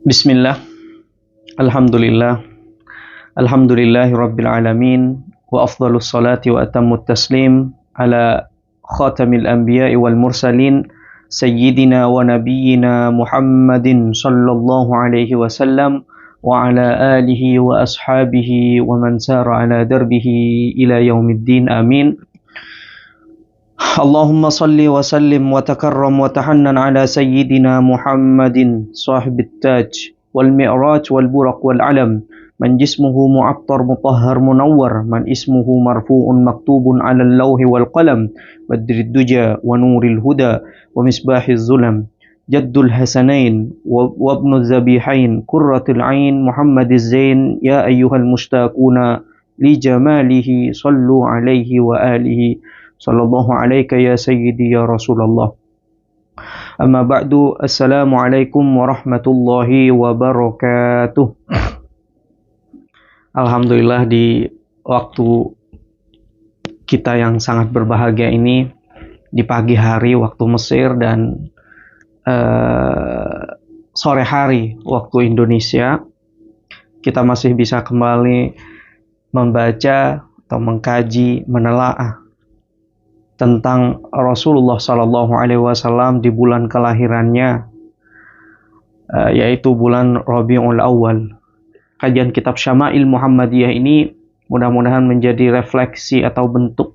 Bismillah, Alhamdulillah, Alhamdulillahi Rabbil Alamin, wa afdalus salati wa atammut taslim ala khatamil anbiya'i wal mursalin, Sayyidina wa nabiyyina Muhammadin sallallahu alaihi wasallam, wa ala alihi wa ashabihi wa man sara ala darbihi ila yaumiddin, amin. Allahumma salli wa sallim wa takarram wa tahannan ala Sayyidina Muhammadin sahibit taj wal mi'raj wal buraq wal alam, man jismuhu mu'attar mutahhar munawwar, man ismuhu marfu'un maktubun 'ala al-lawhi wal qalam, badrid duja wa nuril huda wa misbahiz zulam, jaddul hasanain wa ibnu zabihain, qurratul 'ain Muhammadiz zain, ya ayyuhal mushtaquna li jamalihi sallu 'alaihi wa alihi sallallahu alaika ya sayyidi ya Rasulullah. Amma ba'du, assalamualaikum warahmatullahi wabarakatuh. Alhamdulillah, di waktu kita yang sangat berbahagia ini, di pagi hari waktu Mesir dan sore hari waktu Indonesia, kita masih bisa kembali membaca atau mengkaji, menelaah tentang Rasulullah Sallallahu Alaihi Wasallam di bulan kelahirannya, yaitu bulan Rabiul Awal. Kajian kitab Syama'il Muhammadiyah ini mudah-mudahan menjadi refleksi atau bentuk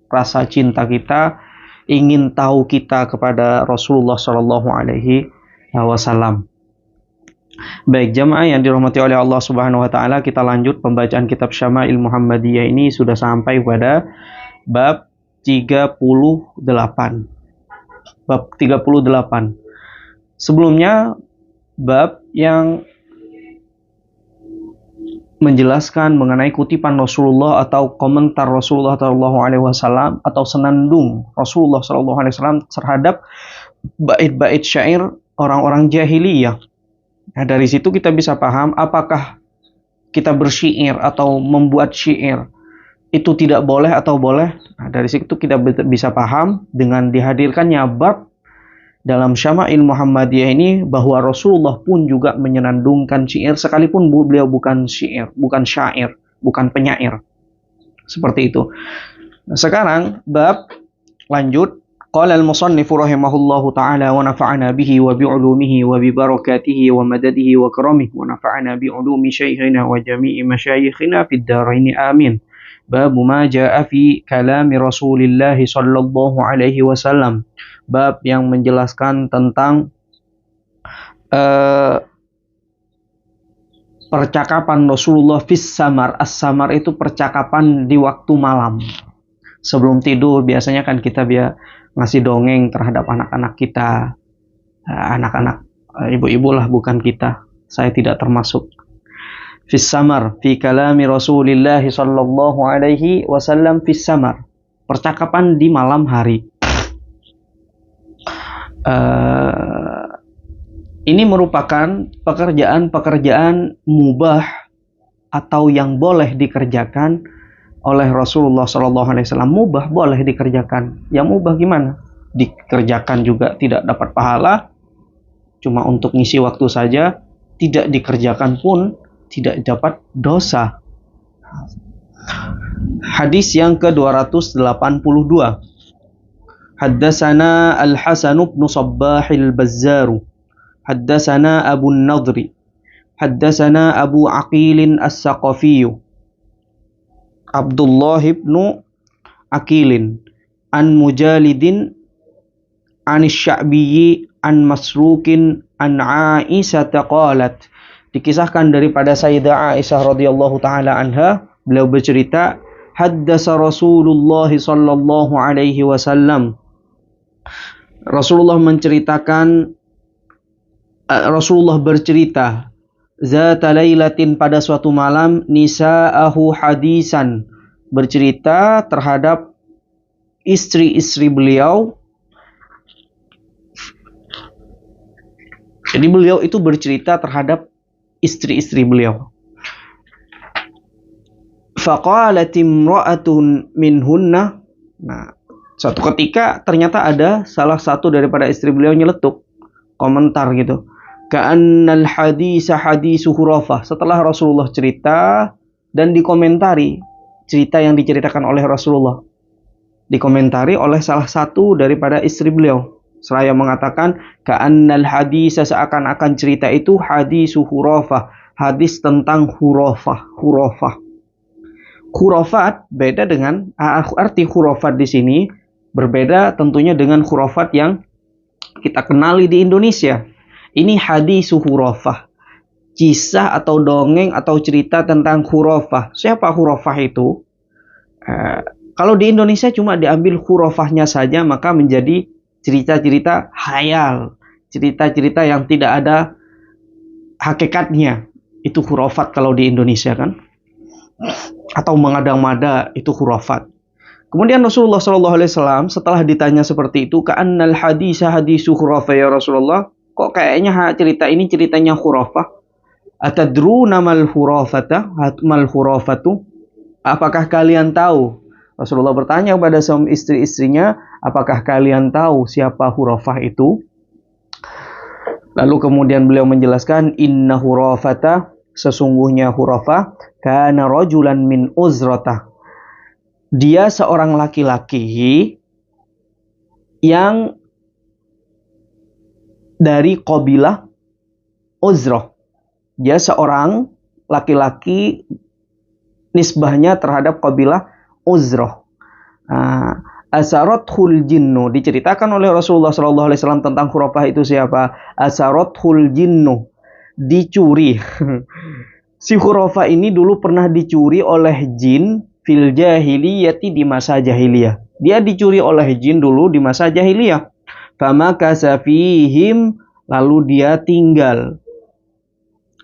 rasa cinta kita, ingin tahu kita kepada Rasulullah Sallallahu Alaihi Wasallam. Baik jamaah yang dirahmati oleh Allah Subhanahu Wa Taala, kita lanjut pembacaan kitab Syama'il Muhammadiyah ini, sudah sampai pada bab 38. Bab 38. Sebelumnya bab yang menjelaskan mengenai kutipan Rasulullah atau komentar Rasulullah Shallallahu Alaihi Wasallam atau senandung Rasulullah Shallallahu Alaihi Wasallam terhadap bait-bait syair orang-orang jahiliyah. Nah, dari situ kita bisa paham apakah kita bersyair atau membuat syair itu tidak boleh atau boleh. Nah, dari situ kita bisa paham dengan dihadirkannya bab dalam Syama'il Muhammadiyah ini bahwa Rasulullah pun juga menyenandungkan syair sekalipun beliau bukan syair, bukan syair, bukan penyair. Seperti itu. Nah, sekarang bab lanjut. Qala al-musannifu rahimahullahu ta'ala wa nafa'ana bihi wa bi'ulumihi wa bi barakatihi wa madadihi wa karamihi wa nafa'ana bi'ulumi syaikhina wa jami'i masyayikhina fid daraini amin. Bab ma jaa fi kalami Rasulillah sallallahu alaihi wasallam. Bab yang menjelaskan tentang percakapan Rasulullah fis samar. As-samar itu percakapan di waktu malam. Sebelum tidur biasanya kan kita ngasih dongeng terhadap anak-anak kita. Anak-anak ibu-ibu lah, bukan kita. Saya tidak termasuk. Fis samar, fi kalami Rasulillah sallallahu alaihi wasallam fis samar. Percakapan di malam hari. Ini merupakan pekerjaan-pekerjaan mubah atau yang boleh dikerjakan oleh Rasulullah sallallahu alaihi wasallam. Mubah boleh dikerjakan. Yang mubah gimana? Dikerjakan juga tidak dapat pahala, cuma untuk ngisi waktu saja. Tidak dikerjakan pun tidak dapat dosa. Hadis yang ke-282. Haddatsana Al-Hasan bin Shabbah Al-Bazzar. Haddatsana Abu An-Nadri. Haddatsana Abu Aqil As-Saqafi. Abdullah bin Aqil an Mujalidin an Asy-Sya'bi an Masrukin an Aisyah qalat. Dikisahkan daripada Sayyidah Aisyah radhiyallahu taala anha, beliau bercerita, haddasa Rasulullah sallallahu alaihi wasallam. Rasulullah bercerita, zata lailatin, pada suatu malam, nisa'ahu hadisan, bercerita terhadap istri-istri beliau. Jadi beliau itu bercerita terhadap istri-istri beliau. Faqalat imra'atun minhunna. Nah, suatu ketika ternyata ada salah satu daripada istri beliau nyeletuk komentar gitu. Ka'annal hadisa hadisu khurafah. Setelah Rasulullah cerita dan dikomentari cerita yang diceritakan oleh Rasulullah, dikomentari oleh salah satu daripada istri beliau, seraya mengatakan ka'annal hadisa, seakan-akan cerita itu hadisu khurafah, hadis tentang khurafah. Khurafat beda dengan arti khurafat di sini berbeda tentunya dengan khurafat yang kita kenali di Indonesia. Ini hadisu khurafah, kisah atau dongeng atau cerita tentang khurafah. Siapa khurafah itu? Kalau di Indonesia cuma diambil khurafahnya saja, maka menjadi cerita-cerita khayal, cerita-cerita yang tidak ada hakikatnya. Itu khurafat kalau di Indonesia kan. Atau mengada-mada, itu khurafat. Kemudian Rasulullah SAW setelah ditanya seperti itu, ka'annal hadisa hadisu khurafah ya Rasulullah, kok kayaknya cerita ini ceritanya khurafah? Atadruna mal khurafatu? Apakah kalian tahu? Rasulullah bertanya kepada istri-istrinya, apakah kalian tahu siapa khurafah itu? Lalu kemudian beliau menjelaskan, inna khurafata, sesungguhnya khurafah, kana rajulan min Uzrata. Dia seorang laki-laki yang dari kabilah Uzrah. Dia seorang laki-laki nisbahnya terhadap kabilah Uzrah. Asarathul jinnu, diceritakan oleh Rasulullah SAW tentang khurafah itu siapa? Asarathul jinnu, dicuri. Si khurafah ini dulu pernah dicuri oleh jin fil jahiliyati, di masa jahiliyah. Dia dicuri oleh jin dulu di masa jahiliyah. Fama kasafihim, lalu dia tinggal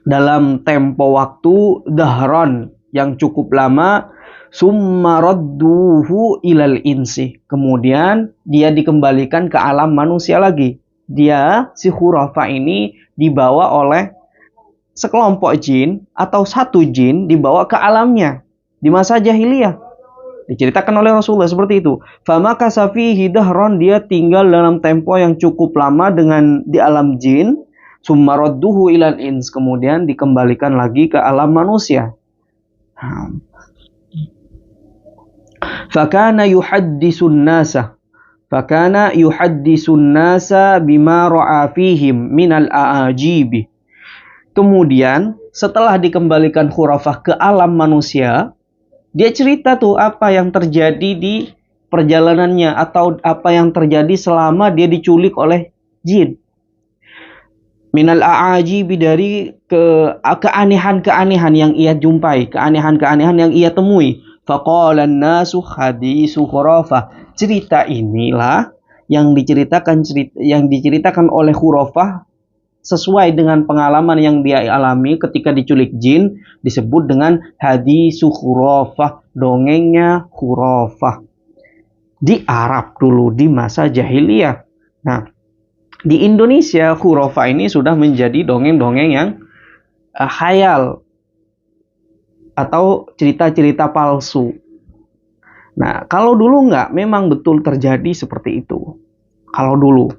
dalam tempo waktu dahron yang cukup lama. Summa radduhu ilal insi, kemudian dia dikembalikan ke alam manusia lagi. Dia, si khurafah ini, dibawa oleh sekelompok jin atau satu jin, dibawa ke alamnya di masa jahiliyah. Diceritakan oleh Rasulullah seperti itu. Fama kasafihi dahron, dia tinggal dalam tempo yang cukup lama di alam jin. Summa radduhu ilal ins, kemudian dikembalikan lagi ke alam manusia. Fakana yuhaddisun nasa bima ra'a fihim minal a'ajibi. Kemudian setelah dikembalikan khurafah ke alam manusia, dia cerita tuh apa yang terjadi di perjalanannya atau apa yang terjadi selama dia diculik oleh jin. Minal a'ajibi, dari keanehan-keanehan yang ia jumpai, keanehan-keanehan yang ia temui. Faqala an-nasu hadisu khurafah. Cerita inilah yang diceritakan oleh khurafah sesuai dengan pengalaman yang dia alami ketika diculik jin, disebut dengan hadisu khurafah, dongengnya khurafah. Di Arab dulu di masa jahiliyah. Nah, di Indonesia khurafah ini sudah menjadi dongeng-dongeng yang khayal atau cerita-cerita palsu. Nah, kalau dulu enggak, memang betul terjadi seperti itu. Kalau dulu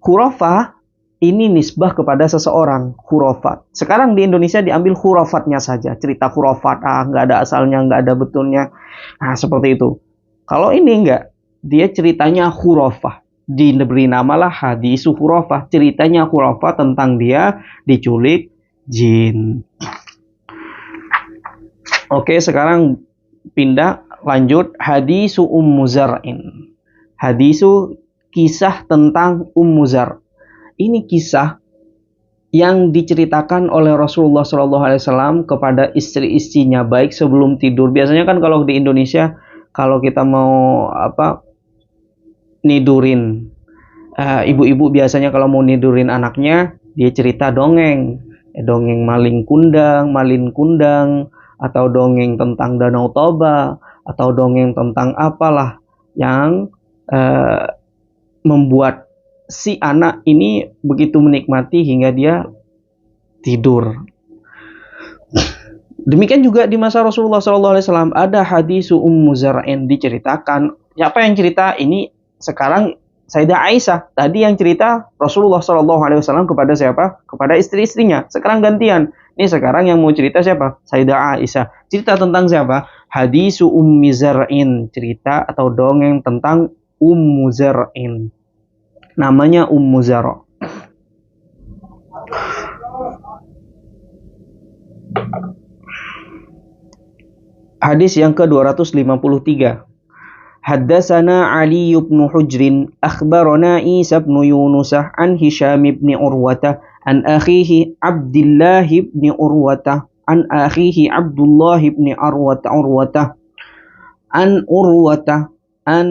khurafah ini nisbah kepada seseorang, khurafat. Sekarang di Indonesia diambil khurafatnya saja, cerita khurafat, enggak ada asalnya, enggak ada betulnya. Nah, seperti itu. Kalau ini enggak, dia ceritanya khurafah. Diberi namalah hadisu khurafah, ceritanya khurafah tentang dia diculik jin. Oke, sekarang pindah lanjut hadisu Ummu Zar'in. Hadisu, kisah tentang Ummu Zar'. Ini kisah yang diceritakan oleh Rasulullah SAW kepada istri-istrinya baik sebelum tidur. Biasanya kan kalau di Indonesia kalau kita mau nidurin ibu-ibu, biasanya kalau mau nidurin anaknya dia cerita dongeng, dongeng malin kundang, atau dongeng tentang Danau Toba, atau dongeng tentang apalah yang membuat si anak ini begitu menikmati hingga dia tidur. Demikian juga di masa Rasulullah SAW ada hadisu Ummu Zar'in, diceritakan. Siapa yang cerita? Ini sekarang Sayyidah Aisyah. Tadi yang cerita Rasulullah SAW kepada siapa? Kepada istri-istrinya. Sekarang gantian. Ini sekarang yang mau cerita siapa? Sayyidah Aisyah. Cerita tentang siapa? Hadisu Ummi Zar'in. Cerita atau dongeng tentang Ummu Zar'in. Namanya Ummu Zar'. Hadis yang ke-253. Haddatsana Ali bin Hujr akhbarana Isa bin Yunus an Hisham bin Urwah an akhihi Abdullah bin Urwah an akhihi Abdullah bin Urwah an Urwah an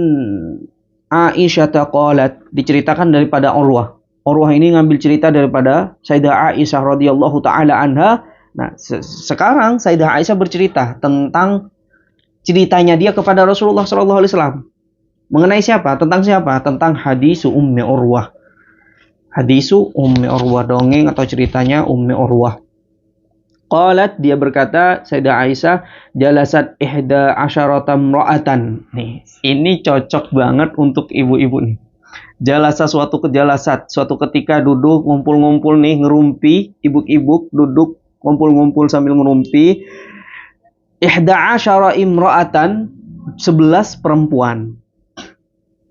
Aisyah qalat, diceritakan daripada Urwah. Urwah ini ngambil cerita daripada Sayyidah Aisyah radhiyallahu taala anha. Nah, sekarang Sayyidah Aisyah bercerita tentang ceritanya dia kepada Rasulullah SAW. Mengenai siapa? Tentang siapa? Tentang hadisu Ummi Urwah. Hadisu Ummi Urwah, dongeng atau ceritanya Ummi Urwah. Qalat, dia berkata, Sayyidah Aisyah, jalasat ihda asyarata mra'atan. Nih, ini cocok banget untuk ibu-ibu nih. Suatu ketika duduk ngumpul-ngumpul nih, ngerumpi, ibu-ibu duduk ngumpul-ngumpul sambil ngerumpi. Ihda asyara imra'atan, 11 perempuan.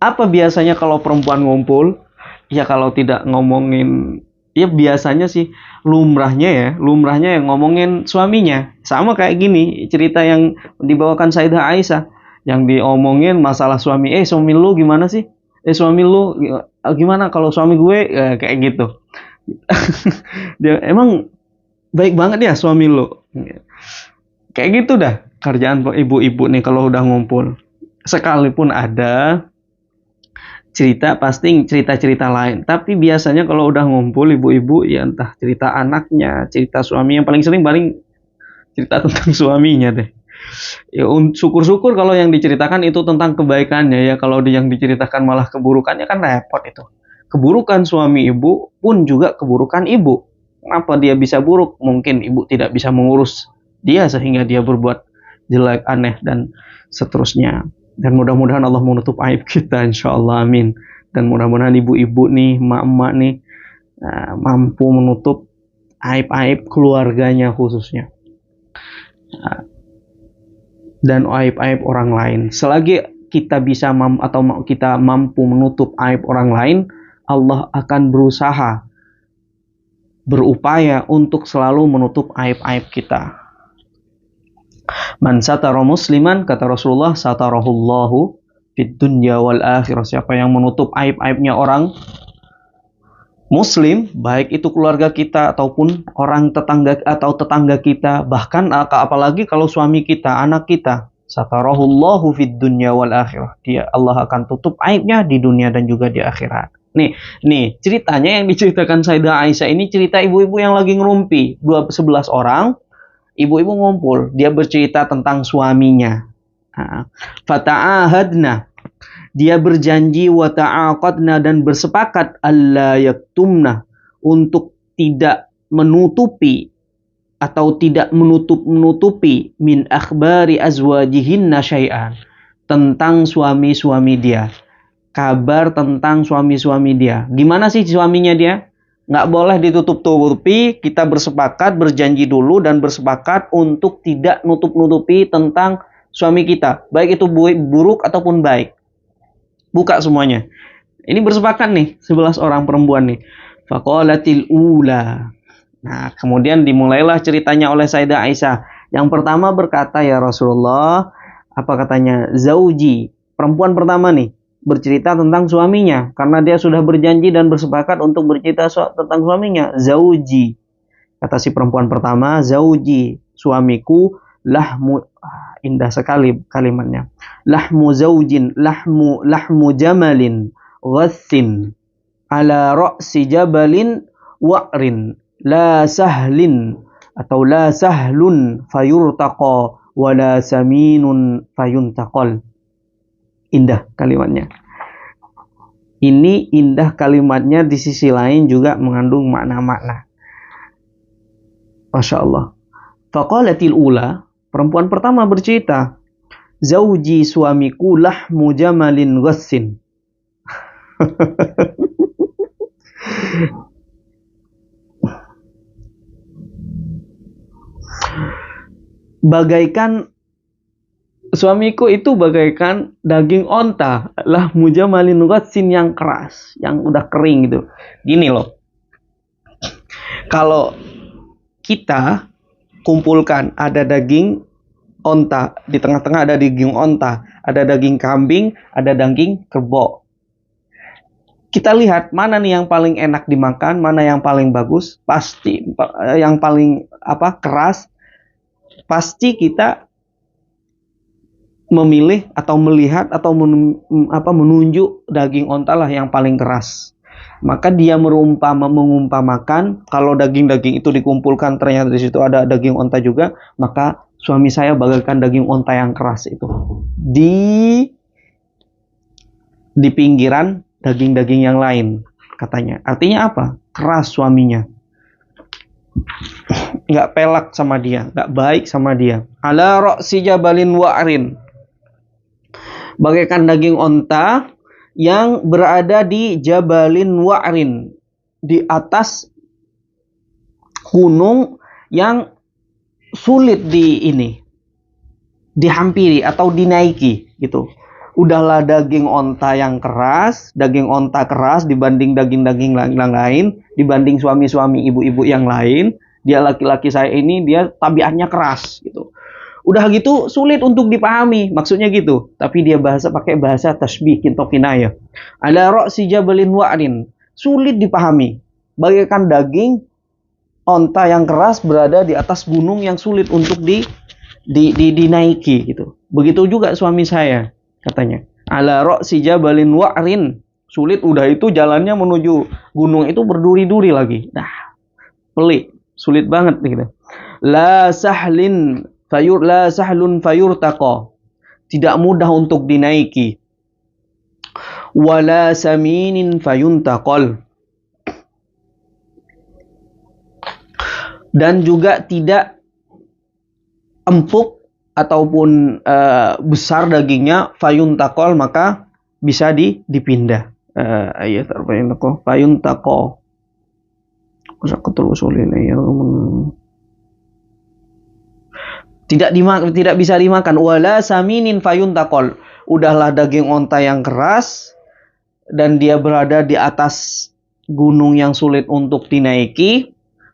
Apa biasanya kalau perempuan ngumpul? Ya kalau tidak ngomongin, ya biasanya sih lumrahnya yang ngomongin suaminya. Sama kayak gini cerita yang dibawakan Sayyidah Aisyah, yang diomongin masalah suami. Suami lu gimana sih? Suami lu gimana kalau suami gue? Kayak gitu. Dia emang baik banget ya suami lu. Kayak gitu dah kerjaan ibu-ibu nih kalau udah ngumpul. Sekalipun ada cerita, pasti cerita-cerita lain. Tapi biasanya kalau udah ngumpul ibu-ibu, ya entah cerita anaknya, cerita suami, yang paling sering cerita tentang suaminya deh. Ya syukur-syukur kalau yang diceritakan itu tentang kebaikannya ya. Kalau yang diceritakan malah keburukannya kan repot itu. Keburukan suami ibu pun juga keburukan ibu. Kenapa dia bisa buruk? Mungkin ibu tidak bisa mengurus dia sehingga dia berbuat jelek, aneh, dan seterusnya. Dan mudah-mudahan Allah menutup aib kita, insyaallah, amin. Dan mudah-mudahan ibu-ibu nih, emak-emak nih, mampu menutup aib-aib keluarganya khususnya, dan aib-aib orang lain. Selagi kita bisa kita mampu menutup aib orang lain, Allah akan berupaya untuk selalu menutup aib-aib kita. Man satara musliman, kata Rasulullah, satarahullahu fid dunya wal akhirah. Siapa yang menutup aib-aibnya orang muslim, baik itu keluarga kita ataupun orang tetangga kita, bahkan apalagi kalau suami kita, anak kita, satarahullahu fid dunya wal akhirah. Allah akan tutup aibnya di dunia dan juga di akhirat. Nih ceritanya yang diceritakan Sayyidah Aisyah ini cerita ibu-ibu yang lagi ngerumpi, 11 orang. Ibu-ibu ngumpul, dia bercerita tentang suaminya. Fata'ahadna, dia berjanji, wa ta'aqadna, dan bersepakat, alla yaktumna, untuk tidak menutupi atau tidak menutupi min akhbari azwajihinna syai'an, tentang suami-suami dia. Kabar tentang suami-suami dia. Gimana sih suaminya dia? Nggak boleh ditutup-tutupi. Kita berjanji dulu dan bersepakat untuk tidak nutup-nutupi tentang suami kita, baik itu buruk ataupun baik. Buka semuanya. Ini bersepakat nih 11 orang perempuan nih. Faqalatil ula. Nah, kemudian dimulailah ceritanya oleh Sayyidah Aisyah. Yang pertama berkata, ya Rasulullah, apa katanya? Zauji. Perempuan pertama nih bercerita tentang suaminya, karena dia sudah berjanji dan bersepakat untuk bercerita tentang suaminya. Zauji, kata si perempuan pertama, zauji, suamiku, lahmu, indah sekali kalimatnya, lahmu zaujin, lahmu jamalin ghassin ala ra'si jabalin wa'rin la sahlin atau la sahlun fayurtaqa wala saminun fayuntaqal. Indah kalimatnya. Ini indah kalimatnya, di sisi lain juga mengandung makna-makna. Masya Allah. Faqalatil ula, perempuan pertama bercerita, zauji, suamiku, lahmu jamalin ghassin. Bagaikan suamiku itu bagaikan daging onta, lah mujamalin sin yang keras, yang udah kering gitu. Gini loh, kalau kita kumpulkan ada daging onta, di tengah-tengah ada daging onta, ada daging kambing, ada daging kerbau. Kita lihat mana nih yang paling enak dimakan, mana yang paling bagus. Pasti yang paling keras, pasti kita memilih atau melihat atau menunjuk daging onta lah yang paling keras. Maka dia mengumpamakan kalau daging-daging itu dikumpulkan ternyata di situ ada daging onta juga, maka suami saya bagaikan daging onta yang keras itu di pinggiran daging-daging yang lain, katanya. Artinya apa? Keras suaminya, nggak pelak sama dia, nggak baik sama dia. Ala ra'si jabalin wa'rin, bagaikan daging onta yang berada di jabalin wa'rin, di atas gunung yang sulit dihampiri atau dinaiki gitu. Udahlah daging onta yang keras, daging onta keras dibanding daging-daging yang lain, dibanding suami-suami ibu-ibu yang lain, dia laki-laki saya ini dia tabiatnya keras gitu. Udah gitu sulit untuk dipahami, maksudnya gitu. Tapi dia pakai bahasa tasbih atau kinayah. Ala ra'si jabalin wa'rin, sulit dipahami. Bagaikan daging onta yang keras berada di atas gunung yang sulit untuk dinaiki gitu. Begitu juga suami saya, katanya. Ala ra'si jabalin wa'rin, sulit, udah itu jalannya menuju gunung itu berduri-duri lagi. Nah, pelik, sulit banget gitu. La sahlun fayurtaqa, tidak mudah untuk dinaiki. Wala saminin fayuntaqal, dan juga tidak empuk ataupun besar dagingnya, fayuntaqal, maka bisa dipindah. Ayat fayuntaqal tidak bisa dimakan. Wala saminin fayuntaqal, udahlah daging onta yang keras dan dia berada di atas gunung yang sulit untuk dinaiki.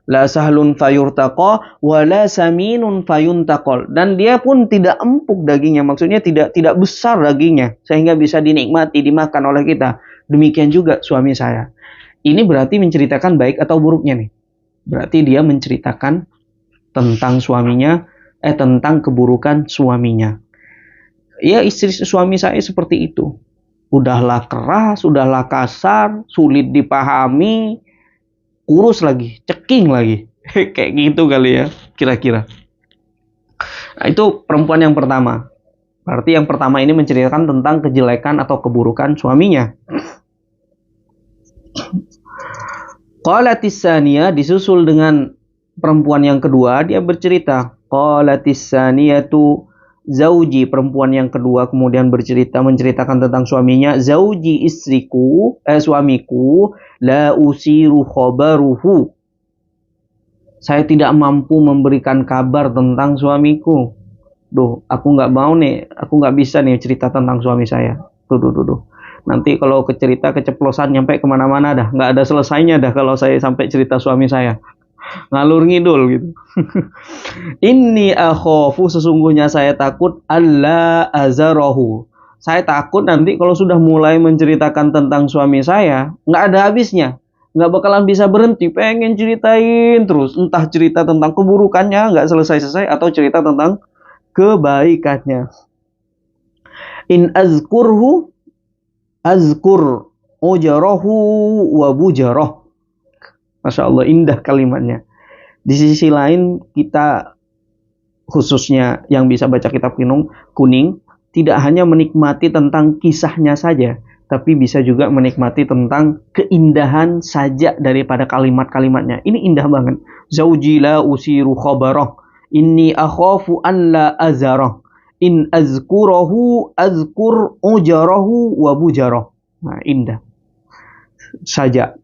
La sahlun fayurtaqa wala saminun fayuntaqal, dan dia pun tidak empuk dagingnya, maksudnya tidak besar dagingnya sehingga bisa dinikmati dimakan oleh kita. Demikian juga suami saya. Ini berarti menceritakan baik atau buruknya nih? Berarti dia menceritakan tentang suaminya, tentang keburukan suaminya. Ya, suami saya seperti itu. Udahlah keras, udahlah kasar, sulit dipahami, kurus lagi, ceking lagi. Kayak gitu kali ya, kira-kira. Nah, itu perempuan yang pertama. Berarti yang pertama ini menceritakan tentang kejelekan atau keburukan suaminya. Qalatis saniyah, disusul dengan perempuan yang kedua, dia bercerita. Qalatis saniyatu zauji, perempuan yang kedua kemudian menceritakan tentang suaminya. Zauji, istriku, suamiku, la usiru khabaruhu, saya tidak mampu memberikan kabar tentang suamiku. Aku nggak mau nih, aku nggak bisa nih cerita tentang suami saya. Nanti kalau cerita keceplosan nyampe kemana-mana dah, nggak ada selesainya dah kalau saya sampai cerita suami saya. Ngalur ngidul gitu. Inni akhafu, sesungguhnya saya takut, alla azarahu, saya takut nanti kalau sudah mulai menceritakan tentang suami saya, nggak ada habisnya, nggak bakalan bisa berhenti, pengen ceritain terus, entah cerita tentang keburukannya nggak selesai-selesai atau cerita tentang kebaikannya. In azkur ujarahu wa bujarah. Masya Allah, indah kalimatnya. Di sisi lain, kita khususnya yang bisa baca kitab kuning, tidak hanya menikmati tentang kisahnya saja, tapi bisa juga menikmati tentang keindahan saja daripada kalimat-kalimatnya. Ini indah banget. Zauji la usiru khabarah, inni akhafu an la azarah, in azkur ujarahu wa bujarah. Nah, indah. saja.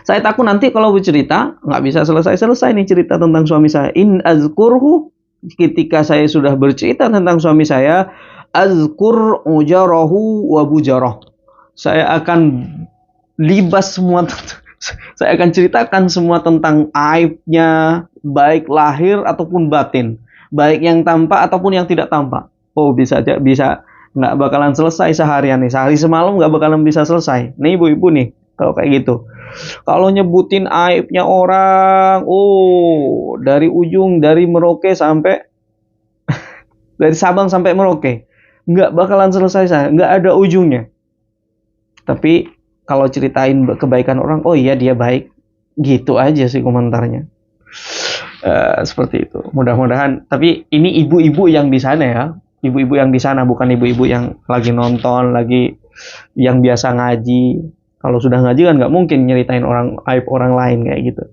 Saya takut nanti kalau bercerita nggak bisa selesai nih cerita tentang suami saya. In azkurhu, ketika saya sudah bercerita tentang suami saya, azkur ujarahu wa bujarah. Saya akan libas semua. Saya akan ceritakan semua tentang aibnya, baik lahir ataupun batin, baik yang tampak ataupun yang tidak tampak. Oh, bisa aja, bisa nggak bakalan selesai seharian nih, sehari semalam nggak bakalan bisa selesai. Nih ibu-ibu nih, kalau kayak gitu. Kalau nyebutin aibnya orang, oh dari ujung dari Merauke sampai dari Sabang sampai Merauke, nggak bakalan selesai, nggak ada ujungnya. Tapi kalau ceritain kebaikan orang, oh iya dia baik, gitu aja sih komentarnya. Seperti itu. Mudah-mudahan. Tapi ini ibu-ibu yang di sana ya, ibu-ibu yang di sana, bukan ibu-ibu yang lagi nonton, lagi yang biasa ngaji. Kalau sudah ngaji kan nggak mungkin nyeritain orang aib orang lain kayak gitu.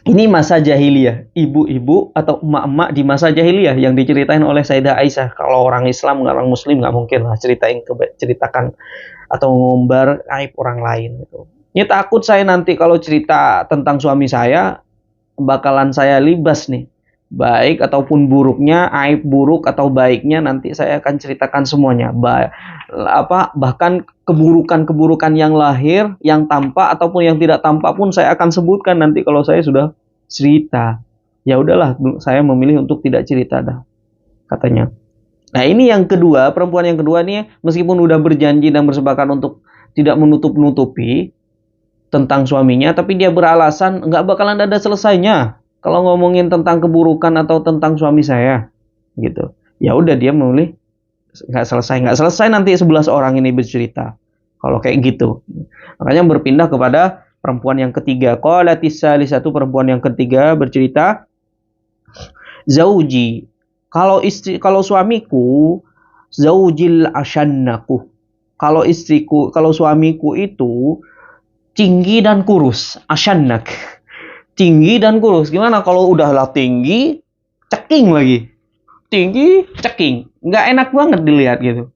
Ini masa jahiliyah, ibu-ibu atau emak-emak di masa jahiliyah yang diceritain oleh Sayyidah Aisyah. Kalau orang Islam, orang Muslim nggak mungkin lah ceritakan atau ngumbar aib orang lain gitu. Ini takut saya nanti kalau cerita tentang suami saya bakalan saya libas nih. Baik ataupun buruknya, aib buruk atau baiknya nanti saya akan ceritakan semuanya. Bahkan keburukan-keburukan yang lahir, yang tampak ataupun yang tidak tampak pun saya akan sebutkan nanti kalau saya sudah cerita. Ya udahlah, saya memilih untuk tidak cerita dah, katanya. Nah, ini yang kedua, perempuan yang kedua nih, meskipun udah berjanji dan bersepakat untuk tidak menutup-nutupi tentang suaminya, tapi dia beralasan nggak bakalan ada selesainya kalau ngomongin tentang keburukan atau tentang suami saya, gitu. Ya udah dia memilih nggak selesai nanti 11 orang ini bercerita. Kalau kayak gitu, makanya berpindah kepada perempuan yang ketiga. Qalatis satu perempuan yang ketiga bercerita, zauji, kalau suamiku, zaujil ashannaku. Kalau suamiku itu tinggi dan kurus, ashannak. Tinggi dan kurus. Gimana kalau udahlah tinggi, ceking lagi. Tinggi, ceking. Nggak enak banget dilihat gitu.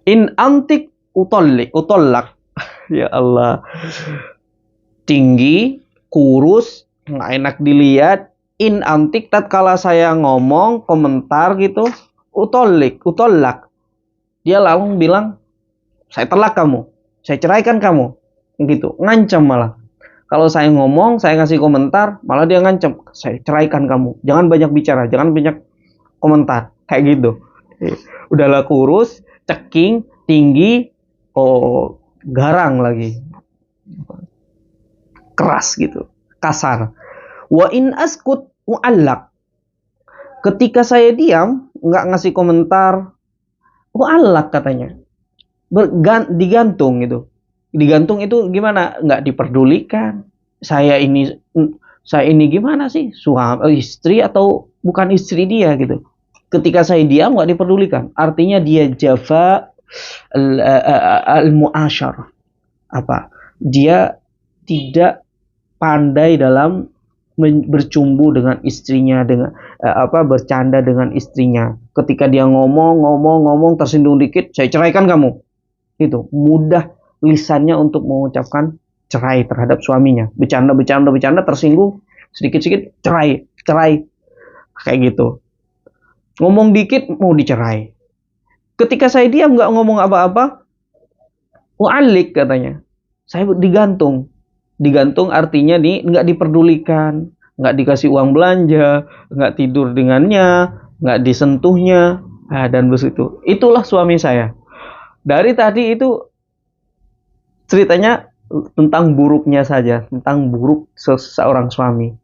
In antik utollak. Ya Allah. Tinggi, kurus, nggak enak dilihat. In antik, tatkala saya ngomong, komentar gitu, utollak. Dia langsung bilang, saya telak kamu, saya ceraikan kamu. Gitu, ngancam malah. Kalau saya ngomong, saya ngasih komentar, malah dia ngancam, saya ceraikan kamu. Jangan banyak bicara, jangan banyak komentar. Kayak gitu. Udahlah kurus, ceking, tinggi, garang lagi. Keras gitu, kasar. Wa in askut u'allak. Ketika saya diam, nggak ngasih komentar, u'allak katanya. Digantung gitu. Digantung itu gimana? Nggak diperdulikan. Saya ini gimana sih? Suami, istri atau bukan istri dia gitu. Ketika saya diam nggak diperdulikan. Artinya dia jafa al-mu'asyar. Dia tidak pandai dalam bercumbu dengan istrinya, dengan bercanda dengan istrinya. Ketika dia ngomong tersinggung dikit, saya ceraikan kamu. Itu mudah lisannya untuk mengucapkan cerai terhadap suaminya. Bercanda tersinggung sedikit cerai kayak gitu. Ngomong dikit mau dicerai. Ketika saya diam nggak ngomong apa-apa, wa'alik katanya. Saya digantung. Digantung artinya nggak diperdulikan, nggak dikasih uang belanja, nggak tidur dengannya, nggak disentuhnya, dan begitu. Itulah suami saya. Dari tadi itu ceritanya tentang buruknya saja, tentang buruk seseorang suami.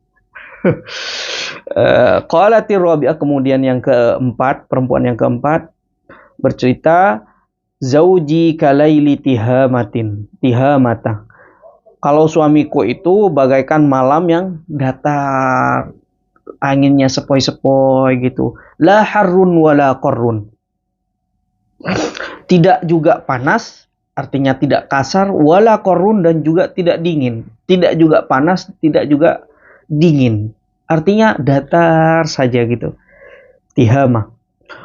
Qalatir Rabi'ah, kemudian yang keempat, perempuan yang keempat bercerita, zauji kalaili tihamata. Kalau suamiku itu bagaikan malam yang datar, anginnya sepoi-sepoi gitu. La harrun wala qarrun. Tidak juga panas, artinya tidak kasar, wala qarrun, dan juga tidak dingin. Tidak juga panas, tidak juga dingin. Artinya datar saja gitu. Tihamah.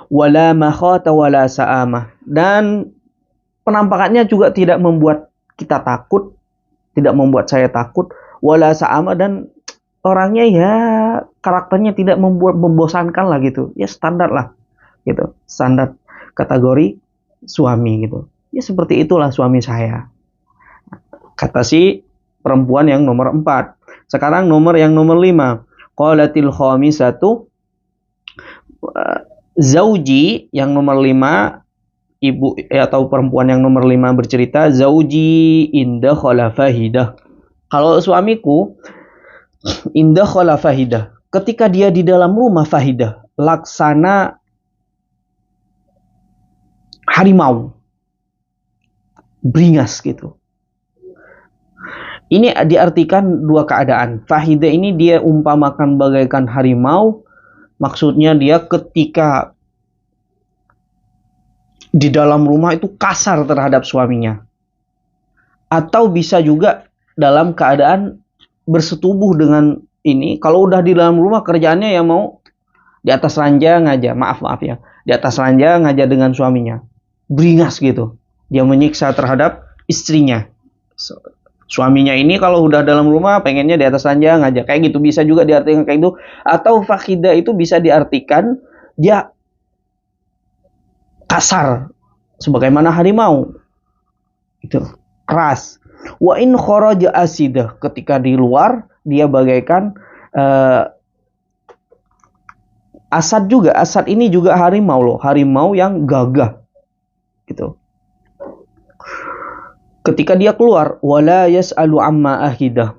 Wala makhata wala sa'amah. Dan penampakannya juga tidak membuat kita takut, tidak membuat saya takut, wala sa'ama, dan orangnya ya karakternya tidak membuat membosankan lah gitu. Ya standar lah gitu. Standar kategori suami gitu. Ya seperti itulah suami saya. Kata si perempuan yang nomor 4. Sekarang yang nomor 5. Qalatil khamisatu, zauji yang nomor 5, ibu atau perempuan yang nomor 5 bercerita, zauji inda khala fahidah. Kalau suamiku inda khala fahidah, ketika dia di dalam rumah fahidah, laksana harimau, beringas gitu. Ini diartikan dua keadaan. Fahidah ini dia umpamakan bagaikan harimau, maksudnya dia ketika di dalam rumah itu kasar terhadap suaminya. Atau bisa juga dalam keadaan bersetubuh dengan ini. Kalau udah di dalam rumah kerjaannya ya mau di atas ranjang aja, maaf ya, di atas ranjang aja dengan suaminya, beringas gitu. Dia menyiksa terhadap istrinya. Suaminya ini kalau udah dalam rumah pengennya di atas ranjang aja, kayak gitu. Bisa juga diartikan kayak gitu. Atau fahidah itu bisa diartikan dia kasar sebagaimana harimau, itu keras. Wa in kharaja asidah, ketika di luar dia bagaikan asad juga. Asad ini juga harimau loh, harimau yang gagah gitu. Ketika dia keluar, wala yas'alu amma ahidah.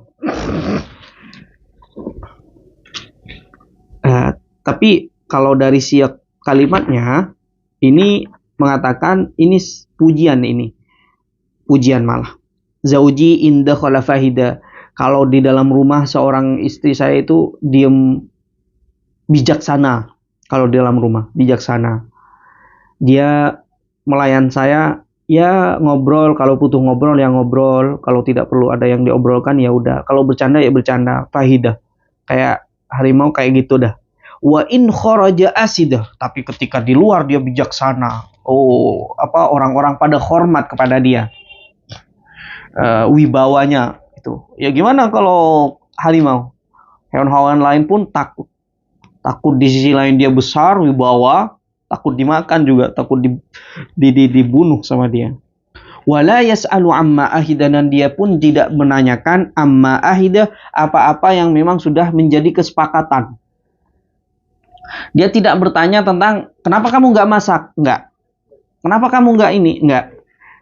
Tapi kalau dari siap kalimatnya ini mengatakan ini pujian, ini pujian malah. Zauji inda khala fahida. Kalau di dalam rumah seorang istri saya itu diem, bijaksana. Kalau di dalam rumah bijaksana. Dia melayan saya, ya ngobrol, kalau butuh ngobrol ya ngobrol, kalau tidak perlu ada yang diobrolkan ya udah, kalau bercanda ya bercanda, fahidah. Kayak harimau kayak gitu dah. Wa in kharaja asidah, tapi ketika di luar dia bijaksana. Oh, orang-orang pada hormat kepada dia. Wibawanya itu. Ya gimana kalau harimau? Hewan-hewan lain pun takut. Takut di sisi lain dia besar, wibawa, takut dimakan juga, takut dibunuh sama dia. Wala yas'alu amma ahida, dan dia pun tidak menanyakan amma ahida, apa-apa yang memang sudah menjadi kesepakatan. Dia tidak bertanya tentang kenapa kamu nggak masak, nggak. Kenapa kamu nggak ini, nggak.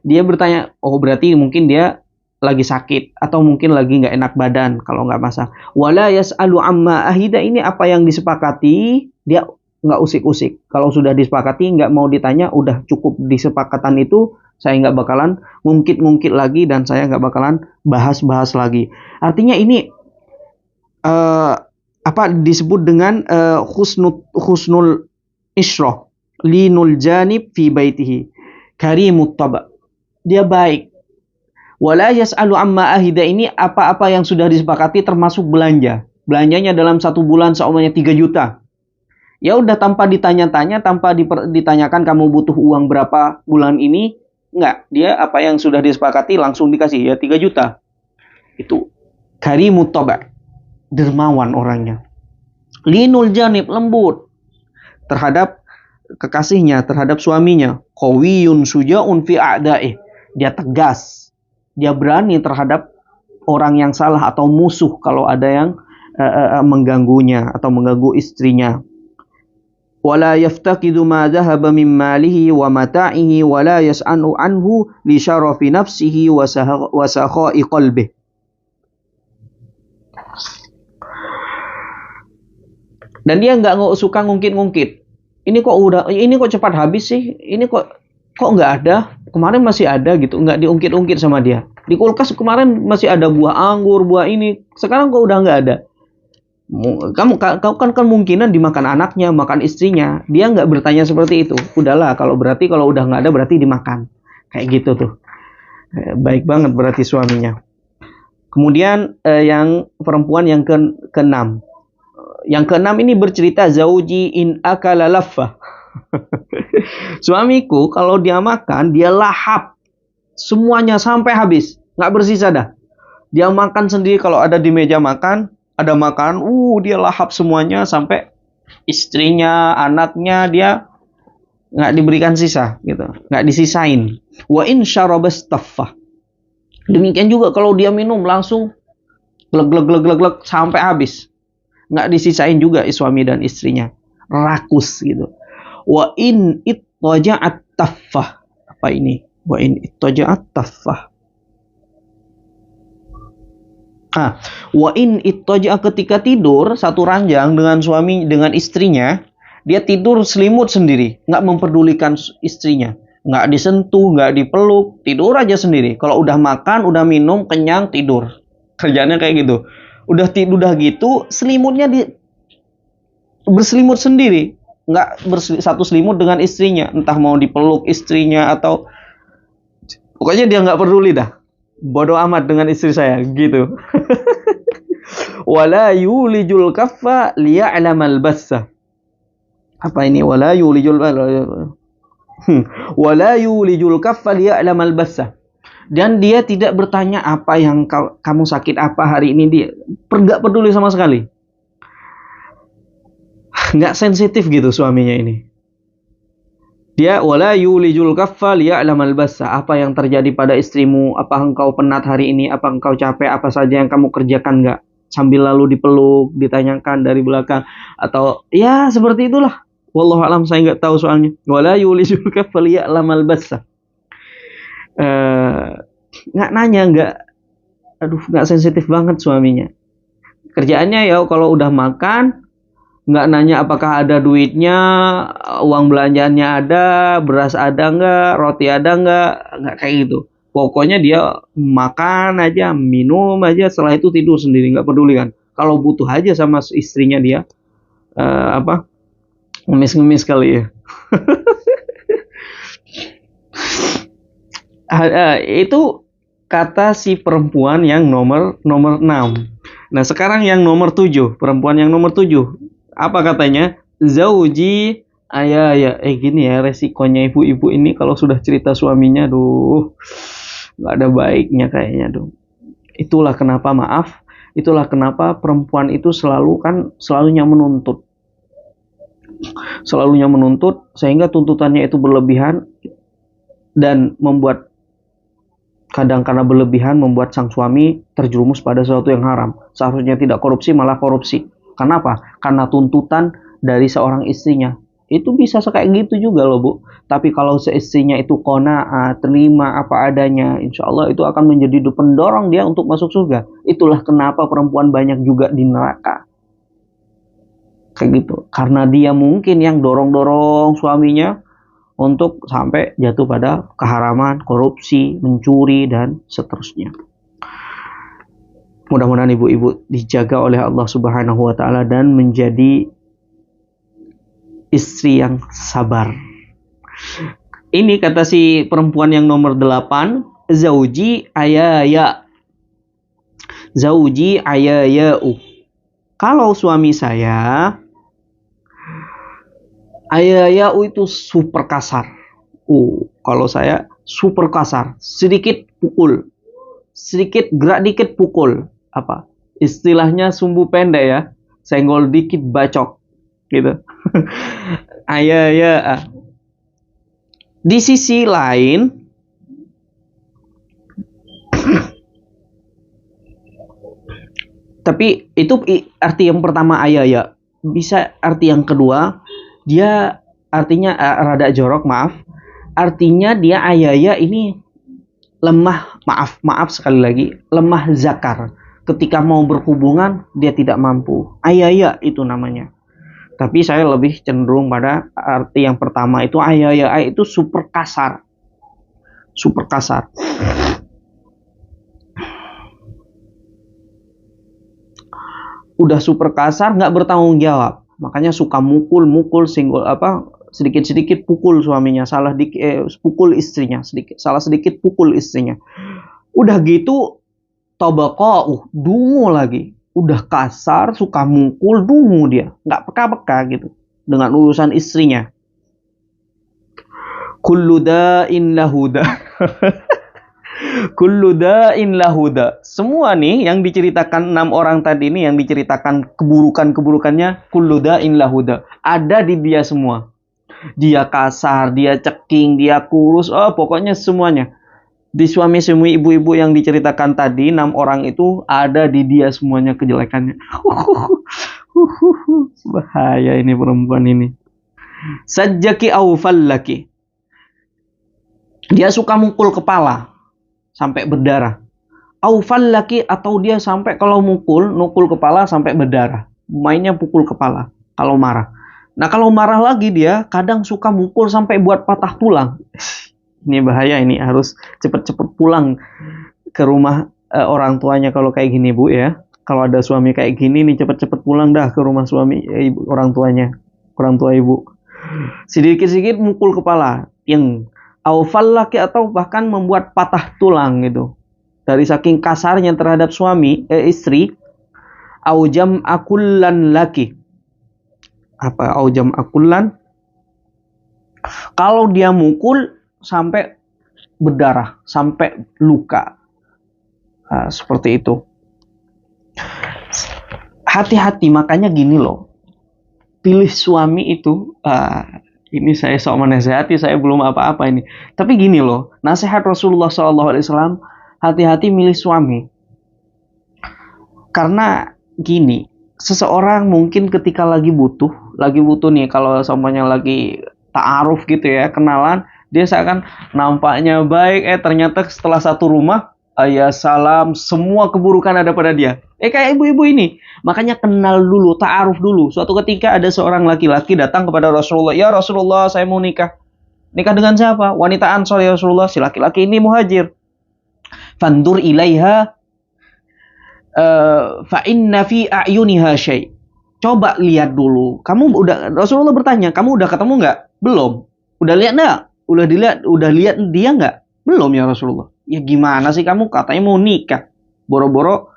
Dia bertanya, oh berarti mungkin dia lagi sakit atau mungkin lagi nggak enak badan kalau nggak masak. Wala yas'alu amma ahida, ini apa yang disepakati, dia nggak usik-usik. Kalau sudah disepakati nggak mau ditanya, udah cukup disepakatan itu, saya nggak bakalan ngungkit-ngungkit lagi dan saya nggak bakalan bahas-bahas lagi. Artinya ini disebut dengan husnul isyrah, linul janib fi baitihi, karimut taba. Dia baik. Wala yas'alu amma ahida, ini apa-apa yang sudah disepakati termasuk belanja. Belanjanya dalam 1 bulan seumpamanya 3 juta. Ya udah tanpa ditanya-tanya, tanpa ditanyakan kamu butuh uang berapa bulan ini, enggak. Dia apa yang sudah disepakati langsung dikasih, ya 3 juta. Itu karimut taba, dermawan orangnya. Linul janib, lembut terhadap kekasihnya, terhadap suaminya. Qawiyun suja'un fi a'da'ih, dia tegas, dia berani terhadap orang yang salah atau musuh kalau ada yang mengganggunya atau mengganggu istrinya. Wala yaftaqidu ma dhahaba min malihi wa mata'ihi wala yas'anu anhu li syarafi nafsihi wa sakha'i qalbihi. Dan dia nggak suka ngungkit-ngungkit. Ini kok cepat habis sih? Ini kok nggak ada? Kemarin masih ada gitu, nggak diungkit-ungkit sama dia. Di kulkas kemarin masih ada buah anggur, buah ini. Sekarang kok udah nggak ada? Kamu kan kemungkinan dimakan anaknya, makan istrinya. Dia nggak bertanya seperti itu. Udahlah, kalau udah nggak ada berarti dimakan. Kayak gitu tuh. Baik banget berarti suaminya. Kemudian yang perempuan yang ke-6. Yang ke-6 ini bercerita, zauji in akala laffa. Suamiku kalau dia makan, dia lahap. semuanya sampai habis, nggak bersisa dah. Dia makan sendiri kalau ada di meja makan, ada makan, dia lahap semuanya sampai istrinya, anaknya dia nggak diberikan sisa, gitu, nggak disisain. Wa in syarabastaffah. Demikian juga kalau dia minum langsung glek glek glek glek glek sampai habis, nggak disisain juga suami dan istrinya, rakus gitu. Wa in ittaja'at taffah. Apa ini? Wa in ittaja'at taffah. Wa in ittaja'a, ketika tidur satu ranjang dengan suami dengan istrinya, dia tidur selimut sendiri, nggak memperdulikan istrinya, nggak disentuh, nggak dipeluk, tidur aja sendiri. Kalau udah makan, udah minum, kenyang, tidur. Kerjanya kayak gitu. Udah gitu, selimutnya berselimut sendiri, nggak satu selimut dengan istrinya, entah mau dipeluk istrinya atau pokoknya dia nggak peduli dah. Bodoh amat dengan istri saya, gitu. Wala yulijul kaffa liya'lamal bassa. Apa ini? Wala yulijul kaffa liya'lamal bassa. Dan dia tidak bertanya apa yang kamu sakit apa hari ini, dia nggak peduli sama sekali. Nggak sensitif gitu suaminya ini. Dia wala yulijul kaffa liya'lamal bassa. Apa yang terjadi pada istrimu? Apa engkau penat hari ini? Apa engkau capek? Apa saja yang kamu kerjakan nggak? Sambil lalu dipeluk, ditanyakan dari belakang, atau ya seperti itulah. Wallahu alam, saya nggak tahu soalnya. Wala yulijul kaffa liya'lamal bassa. Nggak nanya, nggak sensitif banget suaminya. Kerjaannya ya kalau udah makan, nggak nanya apakah ada duitnya, uang belanjaannya ada, beras ada nggak, roti ada nggak kayak gitu. Pokoknya dia makan aja, minum aja, setelah itu tidur sendiri, nggak peduli kan. Kalau butuh aja sama istrinya dia, ngemis-ngemis kali ya. Itu kata si perempuan yang nomor 6. Nah sekarang yang nomor 7, perempuan yang nomor 7. Apa katanya? Zauji ayaya. Gini ya resikonya ibu-ibu ini kalau sudah cerita suaminya, nggak ada baiknya kayaknya, Itulah kenapa perempuan itu selalunya menuntut. Selalunya menuntut sehingga tuntutannya itu berlebihan dan kadang karena berlebihan membuat sang suami terjerumus pada sesuatu yang haram. Seharusnya tidak korupsi, malah korupsi. Kenapa? Karena tuntutan dari seorang istrinya. Itu bisa kayak gitu juga loh, Bu. Tapi kalau seistrinya itu qanaah, terima apa adanya, insya Allah itu akan menjadi pendorong dia untuk masuk surga. Itulah kenapa perempuan banyak juga di neraka. Kayak gitu. Karena dia mungkin yang dorong-dorong suaminya untuk sampai jatuh pada keharaman, korupsi, mencuri, dan seterusnya. Mudah-mudahan ibu-ibu dijaga oleh Allah Subhanahu wa Ta'ala dan menjadi istri yang sabar. Ini kata si perempuan yang nomor 8, zauji ayaya. Zauji ayaya'u. Kalau suami saya, ayaya'u itu super kasar. Kalau saya super kasar, sedikit pukul, sedikit gerak dikit pukul. Istilahnya sumbu pendek ya, senggol dikit bacok gitu. Ayaya. Di sisi lain tapi itu arti yang pertama ayaya. Bisa arti yang kedua, dia artinya rada jorok, maaf. Artinya dia ayaya ini lemah, maaf sekali lagi, lemah zakar. Ketika mau berhubungan dia tidak mampu. Ayaya itu namanya. Tapi saya lebih cenderung pada arti yang pertama itu ayaya. Itu super kasar. Super kasar. Udah super kasar, nggak bertanggung jawab. Makanya suka mukul sedikit-sedikit pukul suaminya, pukul istrinya, salah sedikit pukul istrinya. Udah gitu tabaqa'u, dungu lagi. Udah kasar, suka mukul, dungu dia. Nggak peka-peka gitu dengan urusan istrinya. Kullu da'in lahu da. Kullu da'in lahuda. Semua nih yang diceritakan 6 orang tadi ini, yang diceritakan keburukan-keburukannya, kullu da'in lahuda. Ada di dia semua. Dia kasar, dia ceking, dia kurus, oh pokoknya semuanya. Di suami-suami ibu-ibu yang diceritakan tadi, 6 orang itu ada di dia semuanya kejelekannya. Bahaya ini perempuan ini. Sajjaki awfal laki. Dia suka mukul kepala sampai berdarah. Aufal laki, atau dia sampai kalau nukul kepala sampai berdarah. Mainnya pukul kepala kalau marah. Nah, kalau marah lagi dia kadang suka mukul sampai buat patah tulang. Ini bahaya, ini harus cepet-cepet pulang ke rumah orang tuanya kalau kayak gini, Bu ya. Kalau ada suami kayak gini nih, cepet-cepet pulang dah ke rumah suami orang tuanya, orang tua ibu. Sedikit-sedikit mukul kepala, yang aufal laki, atau bahkan membuat patah tulang gitu. Dari saking kasarnya terhadap istri. Aujam akullan laki. Apa aujam akullan? Kalau dia mukul sampai berdarah, sampai luka. Nah, seperti itu. Hati-hati, makanya gini loh. Pilih suami itu, ini saya sok menasehati, saya belum apa-apa ini. Tapi gini loh, nasihat Rasulullah SAW, hati-hati milih suami. Karena gini, seseorang mungkin ketika lagi butuh nih, kalau semuanya lagi ta'aruf gitu ya, kenalan, dia seakan nampaknya baik, ternyata setelah satu rumah, ya salam, semua keburukan ada pada dia. Kayak ibu-ibu ini. Makanya kenal dulu, ta'aruf dulu. Suatu ketika ada seorang laki-laki datang kepada Rasulullah, "Ya Rasulullah, saya mau nikah." "Nikah dengan siapa?" "Wanita Ansor ya Rasulullah." Si laki-laki ini muhajir. "Fandur ilaiha fa inna fi a'yuniha syai." Coba lihat dulu. Rasulullah bertanya, "Kamu udah ketemu nggak?" "Belum." "Udah lihat nggak?" Udah lihat dia nggak?" "Belum ya Rasulullah." "Ya gimana sih kamu katanya mau nikah? Boro-boro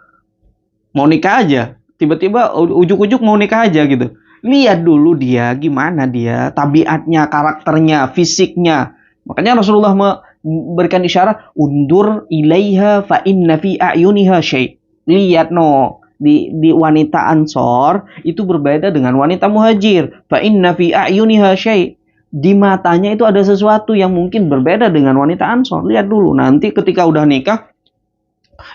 mau nikah aja. Tiba-tiba ujuk-ujuk mau nikah aja gitu. Lihat dulu dia, gimana dia, tabiatnya, karakternya, fisiknya." Makanya Rasulullah memberikan isyarat, "Undur ilaiha fa inna fi a'yuniha syai." Lihat di wanita Ansor itu berbeda dengan wanita Muhajir. Fa inna fi a'yuniha syai. Di matanya itu ada sesuatu yang mungkin berbeda dengan wanita Ansor. Lihat dulu, nanti ketika udah nikah,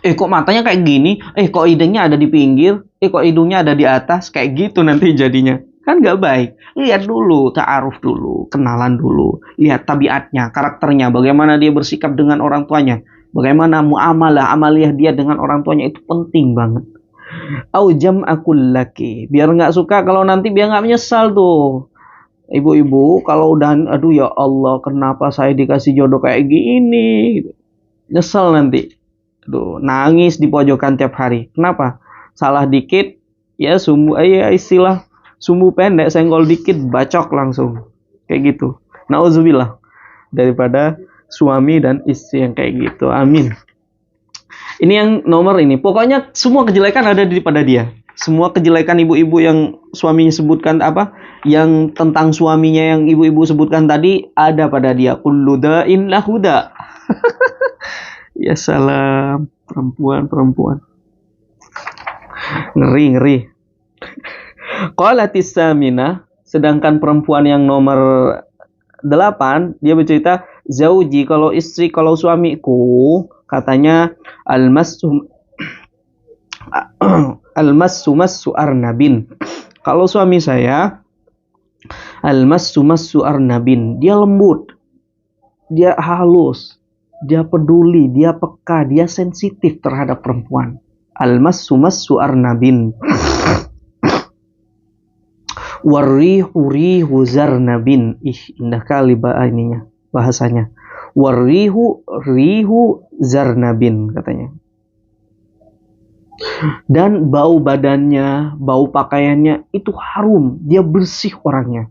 kok matanya kayak gini, kok hidungnya ada di pinggir, kok hidungnya ada di atas, kayak gitu nanti jadinya. Kan nggak baik. Lihat dulu, ta'aruf dulu, kenalan dulu, lihat tabiatnya, karakternya, bagaimana dia bersikap dengan orang tuanya, bagaimana amaliyah dia dengan orang tuanya, itu penting banget. Aujam akul laki, biar nggak suka, kalau nanti biar nggak menyesal tuh. Ibu-ibu kalau udah, aduh ya Allah, kenapa saya dikasih jodoh kayak gini, nyesel nanti. Aduh, nangis di pojokan tiap hari. Kenapa? Salah dikit, ya istilah sumbu pendek, senggol dikit, bacok langsung. Kayak gitu. Nauzubillah daripada suami dan istri yang kayak gitu. Amin. Ini yang nomor ini. Pokoknya semua kejelekan ada pada dia. Semua kejelekan ibu-ibu yang suaminya sebutkan yang tentang suaminya yang ibu-ibu sebutkan tadi ada pada dia. Kullu da'in lahuda. Ya salam, perempuan. Ngeri. Qalatis samina, sedangkan perempuan yang nomor 8, dia bercerita, "Zauji," kalau istri, kalau suamiku, katanya almassu arnabin. Kalau suami saya, almassu arnabin, dia lembut, dia halus, dia peduli, dia peka, dia sensitif terhadap perempuan. Almassu arnabin. Warrihu zarnabin. Indah kali bahasanya. Warrihu zarnabin katanya. Dan bau badannya, bau pakaiannya itu harum, dia bersih orangnya.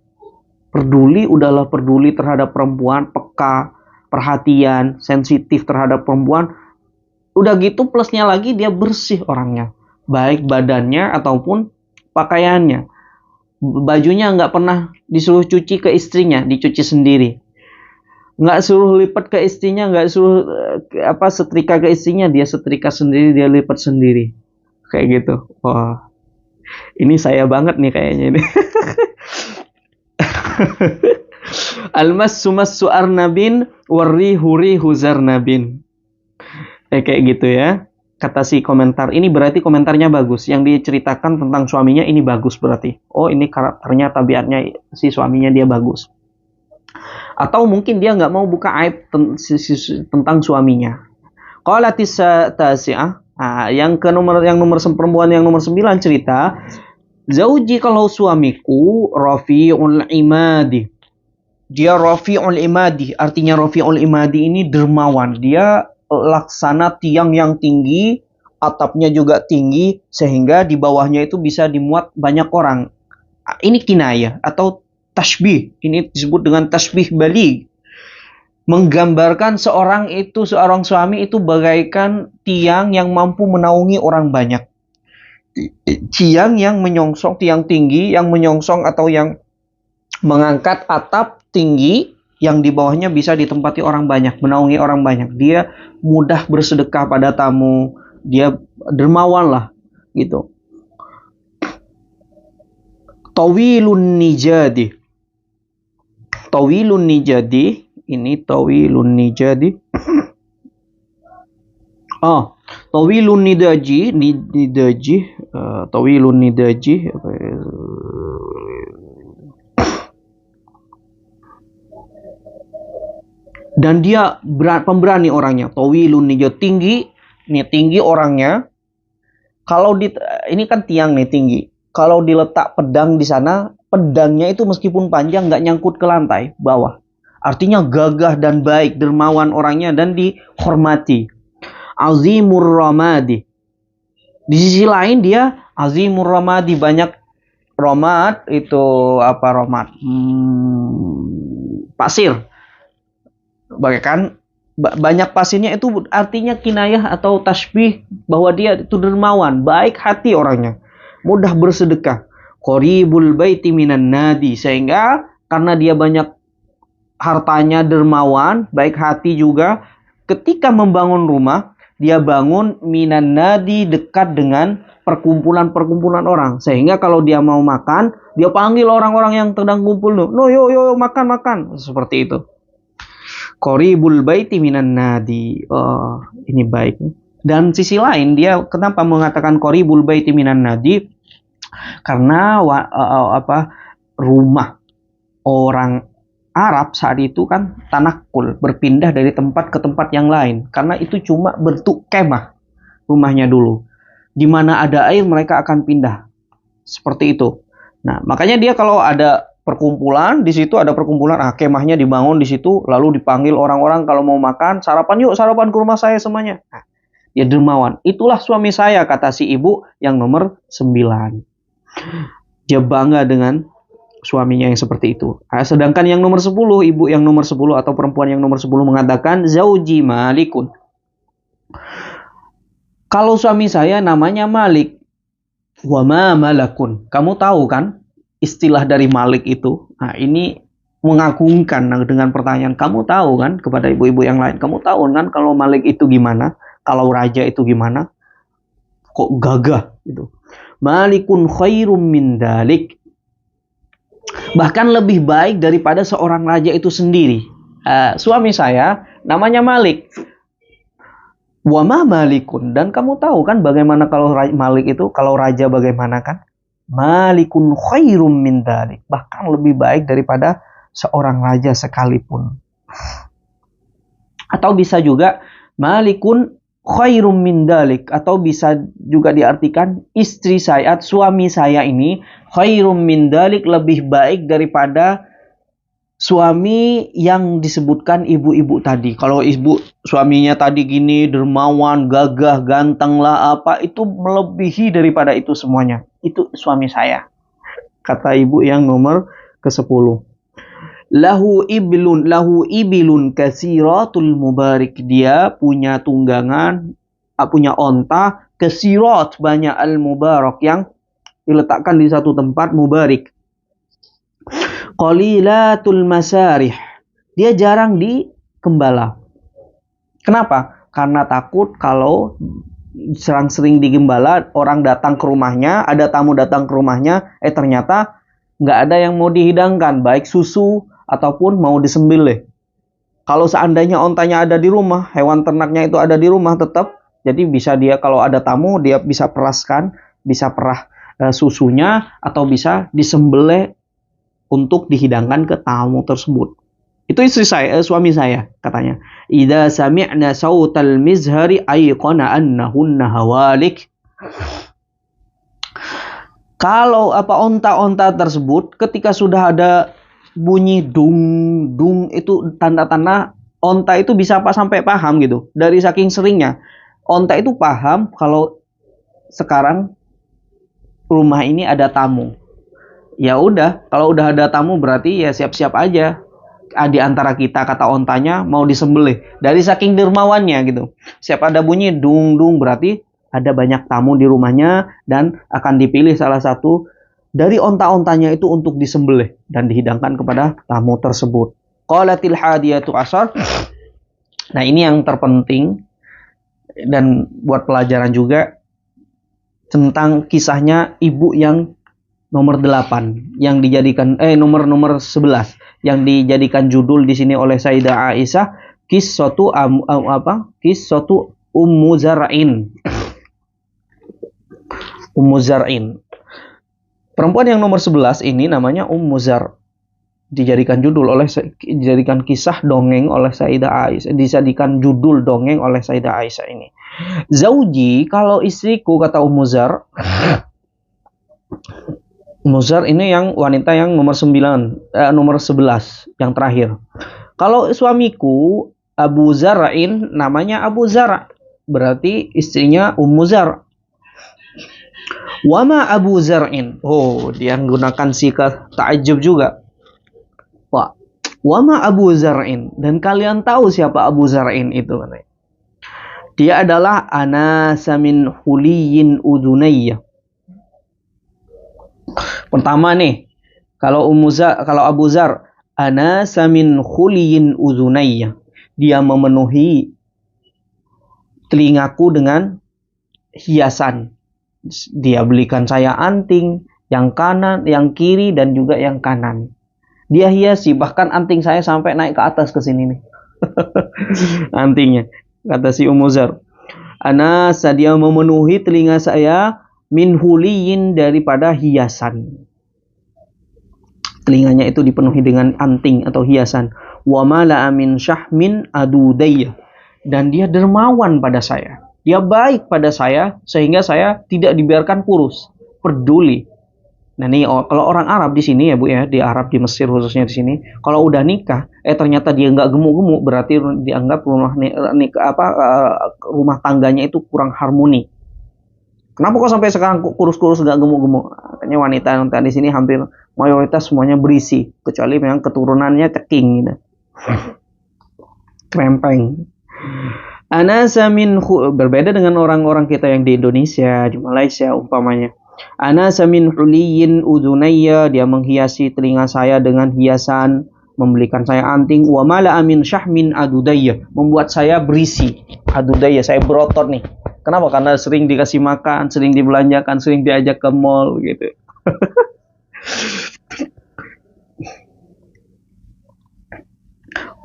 Udahlah peduli terhadap perempuan, peka, perhatian, sensitif terhadap perempuan. Udah gitu plusnya lagi dia bersih orangnya, baik badannya ataupun pakaiannya. Bajunya nggak pernah disuruh cuci ke istrinya, dicuci sendiri. Nggak suruh lipat ke istrinya, nggak suruh setrika ke istrinya, dia setrika sendiri, dia lipat sendiri. Kayak gitu. Wah, ini saya banget nih kayaknya ini. Almas sumas suar nabin warri huri huzar nabin. Kayak gitu ya. Kata si komentar. Ini berarti komentarnya bagus. Yang diceritakan tentang suaminya ini bagus berarti. Oh, ini karakternya, tabiatnya si suaminya dia bagus. Atau mungkin dia nggak mau buka aib tentang suaminya. Qalatis tasi'ah. Nah, yang perempuan yang nomor 9 cerita, zauji, kalau suamiku rafi'ul imadi. Dia rafi'ul imadi, artinya rafi'ul imadi ini dermawan. Dia laksana tiang yang tinggi, atapnya juga tinggi, sehingga di bawahnya itu bisa dimuat banyak orang. Ini kinayah atau tashbih. Ini disebut dengan tashbih baligh. Menggambarkan seorang suami itu bagaikan tiang yang mampu menaungi orang banyak. Tiang yang menyongsong, tiang tinggi yang menyongsong atau yang mengangkat atap tinggi yang di bawahnya bisa ditempati orang banyak, menaungi orang banyak. Dia mudah bersedekah pada tamu, dia dermawan lah gitu. Tawilun nijadi. Tawilun nijadi, ini tawilun nijadi. Tawilun nidaji, tawilun nidaji. Dan dia pemberani orangnya. Tawilun nijadi, tinggi orangnya. Kalau ini kan tiang nih tinggi. Kalau diletak pedang di sana, pedangnya itu meskipun panjang nggak nyangkut ke lantai bawah. Artinya gagah dan baik, dermawan orangnya dan dihormati. Azimur ramadi. Di sisi lain dia azimur ramadi, banyak ramad itu apa ramad? Pasir. Bagaikan banyak pasirnya itu artinya kinayah atau tasbih bahwa dia itu dermawan, baik hati orangnya, mudah bersedekah. Qaribul baiti minan nadi, sehingga karena dia banyak hartanya, dermawan, baik hati juga, ketika membangun rumah, dia bangun minan nadi, dekat dengan perkumpulan-perkumpulan orang. Sehingga kalau dia mau makan, dia panggil orang-orang yang sedang kumpul. No, yo, makan. Seperti itu. Qaribul baiti minan nadi. Oh, ini baik. Dan sisi lain, dia kenapa mengatakan qaribul baiti minan nadi? Karena rumah orang Arab saat itu kan tanakul, berpindah dari tempat ke tempat yang lain. Karena itu cuma bentuk kemah rumahnya dulu. Di mana ada air mereka akan pindah. Seperti itu. Nah, makanya dia kalau ada perkumpulan, di situ ada perkumpulan, kemahnya dibangun di situ, lalu dipanggil orang-orang kalau mau makan, sarapan ke rumah saya semuanya. Nah, dia dermawan. Itulah suami saya, kata si ibu yang nomor 9. Dia bangga dengan suaminya yang seperti itu. Sedangkan yang nomor 10, ibu yang nomor 10 atau perempuan yang nomor 10 mengatakan, zauji malikun. Kalau suami saya namanya Malik, wa ma malakun. Kamu tahu kan istilah dari Malik itu? Nah, ini mengagungkan dengan pertanyaan. Kamu tahu kan, kepada ibu-ibu yang lain, kamu tahu kan kalau Malik itu gimana? Kalau raja itu gimana? Kok gagah gitu. Malikun khairum min dalik. Bahkan lebih baik daripada seorang raja itu sendiri. Suami saya namanya Malik. Wa ma malikun. Dan kamu tahu kan bagaimana kalau Malik itu, kalau raja bagaimana kan? Malikun khairum min dalik. Bahkan lebih baik daripada seorang raja sekalipun. Atau bisa juga malikun khairum min dalik, atau bisa juga diartikan istri saya, suami saya ini khairum min dalik, lebih baik daripada suami yang disebutkan ibu-ibu tadi. Kalau ibu suaminya tadi gini, dermawan, gagah, ganteng lah apa, itu melebihi daripada itu semuanya. Itu suami saya. Kata ibu yang nomor ke-10. Lahu ibilun kasiratul mubarik. Dia punya tunggangan, punya onta, kasirat, banyak al-mubarak, yang diletakkan di satu tempat, mubarik. Qalilatul masarih. dia jarang digembala. Kenapa? Karena takut kalau sering digembala, orang datang ke rumahnya, ada tamu datang ke rumahnya, ternyata nggak ada yang mau dihidangkan, baik susu ataupun mau disembelih. Kalau seandainya ontanya ada di rumah, hewan ternaknya itu ada di rumah tetap, jadi bisa dia kalau ada tamu, dia bisa peraskan, bisa perah susunya, atau bisa disembelih untuk dihidangkan ke tamu tersebut. Itu istri saya, suami saya katanya. Idza sami'na sautal mizhari ayqana annahunna hawalik. Kalau onta-onta tersebut ketika sudah ada bunyi dung dung, itu tanda-tanda onta itu bisa sampai paham gitu. Dari saking seringnya onta itu paham kalau sekarang rumah ini ada tamu. Ya udah, kalau udah ada tamu berarti ya siap-siap aja. Di antara kita, kata ontanya, mau disembelih. Dari saking dermawannya gitu. Siap ada bunyi dung dung berarti ada banyak tamu di rumahnya dan akan dipilih salah satu dari onta-ontanya itu untuk disembelih dan dihidangkan kepada tamu tersebut. Qalatil hadiyatu ashar. Nah, ini yang terpenting dan buat pelajaran juga tentang kisahnya ibu yang nomor 8 yang dijadikan nomor 11 yang dijadikan judul di sini oleh Sayyidah Aisyah, Qissatu Ummu Zar'in. Ummu Zar'in. Perempuan yang nomor 11 ini namanya Ummu Zar. Dijadikan kisah dongeng oleh Sayyidah Aisyah, dijadikan judul dongeng oleh Sayyidah Aisyah ini. Zauji, kalau istriku, kata Ummu Zar. Muzar ini yang wanita yang nomor 11 yang terakhir. Kalau suamiku Abu Zar'in, namanya Abu Zar', berarti istrinya Ummu Zar'. Wama Abu Zar'in. Oh, dia menggunakan sikap ta'ajjub juga. Wama Abu Zar'in, dan kalian tahu siapa Abu Zar'in itu? Dia adalah anasa min huliyin udunayya. Pertama nih, kalau Abu Zar, anasa min huliyin udunayya. Dia memenuhi telingaku dengan hiasan. Dia belikan saya anting yang kanan, yang kiri, dan juga yang kanan. Dia hiasi, bahkan anting saya sampai naik ke atas ke sini nih. Antingnya, kata si Ummu Zar. Anasa, dia memenuhi telinga saya min huliyin, daripada hiasan. Telinganya itu dipenuhi dengan anting atau hiasan. Wa mala'a min syahmin adudayya. Dan dia dermawan pada saya. Dia baik pada saya sehingga saya tidak dibiarkan kurus, peduli. Nah, nih kalau orang Arab di sini ya Bu ya, di Arab, di Mesir khususnya di sini, kalau udah nikah ternyata dia nggak gemuk-gemuk, berarti dianggap rumah tangganya itu kurang harmoni. Kenapa kok sampai sekarang kurus-kurus nggak gemuk-gemuk? Katanya wanita di sini hampir mayoritas semuanya berisi, kecuali memang keturunannya ceking gitu. Krempeng. Anasa min berbeda dengan orang-orang kita yang di Indonesia, di Malaysia umpamanya. Anasa min huliyin udunayya, dia menghiasi telinga saya dengan hiasan, membelikan saya anting. Wa mala'a min syahmin adudayya, membuat saya berisi. Adudayya, saya berotot nih. Kenapa? Karena sering dikasih makan, sering dibelanjakan, sering diajak ke mall gitu.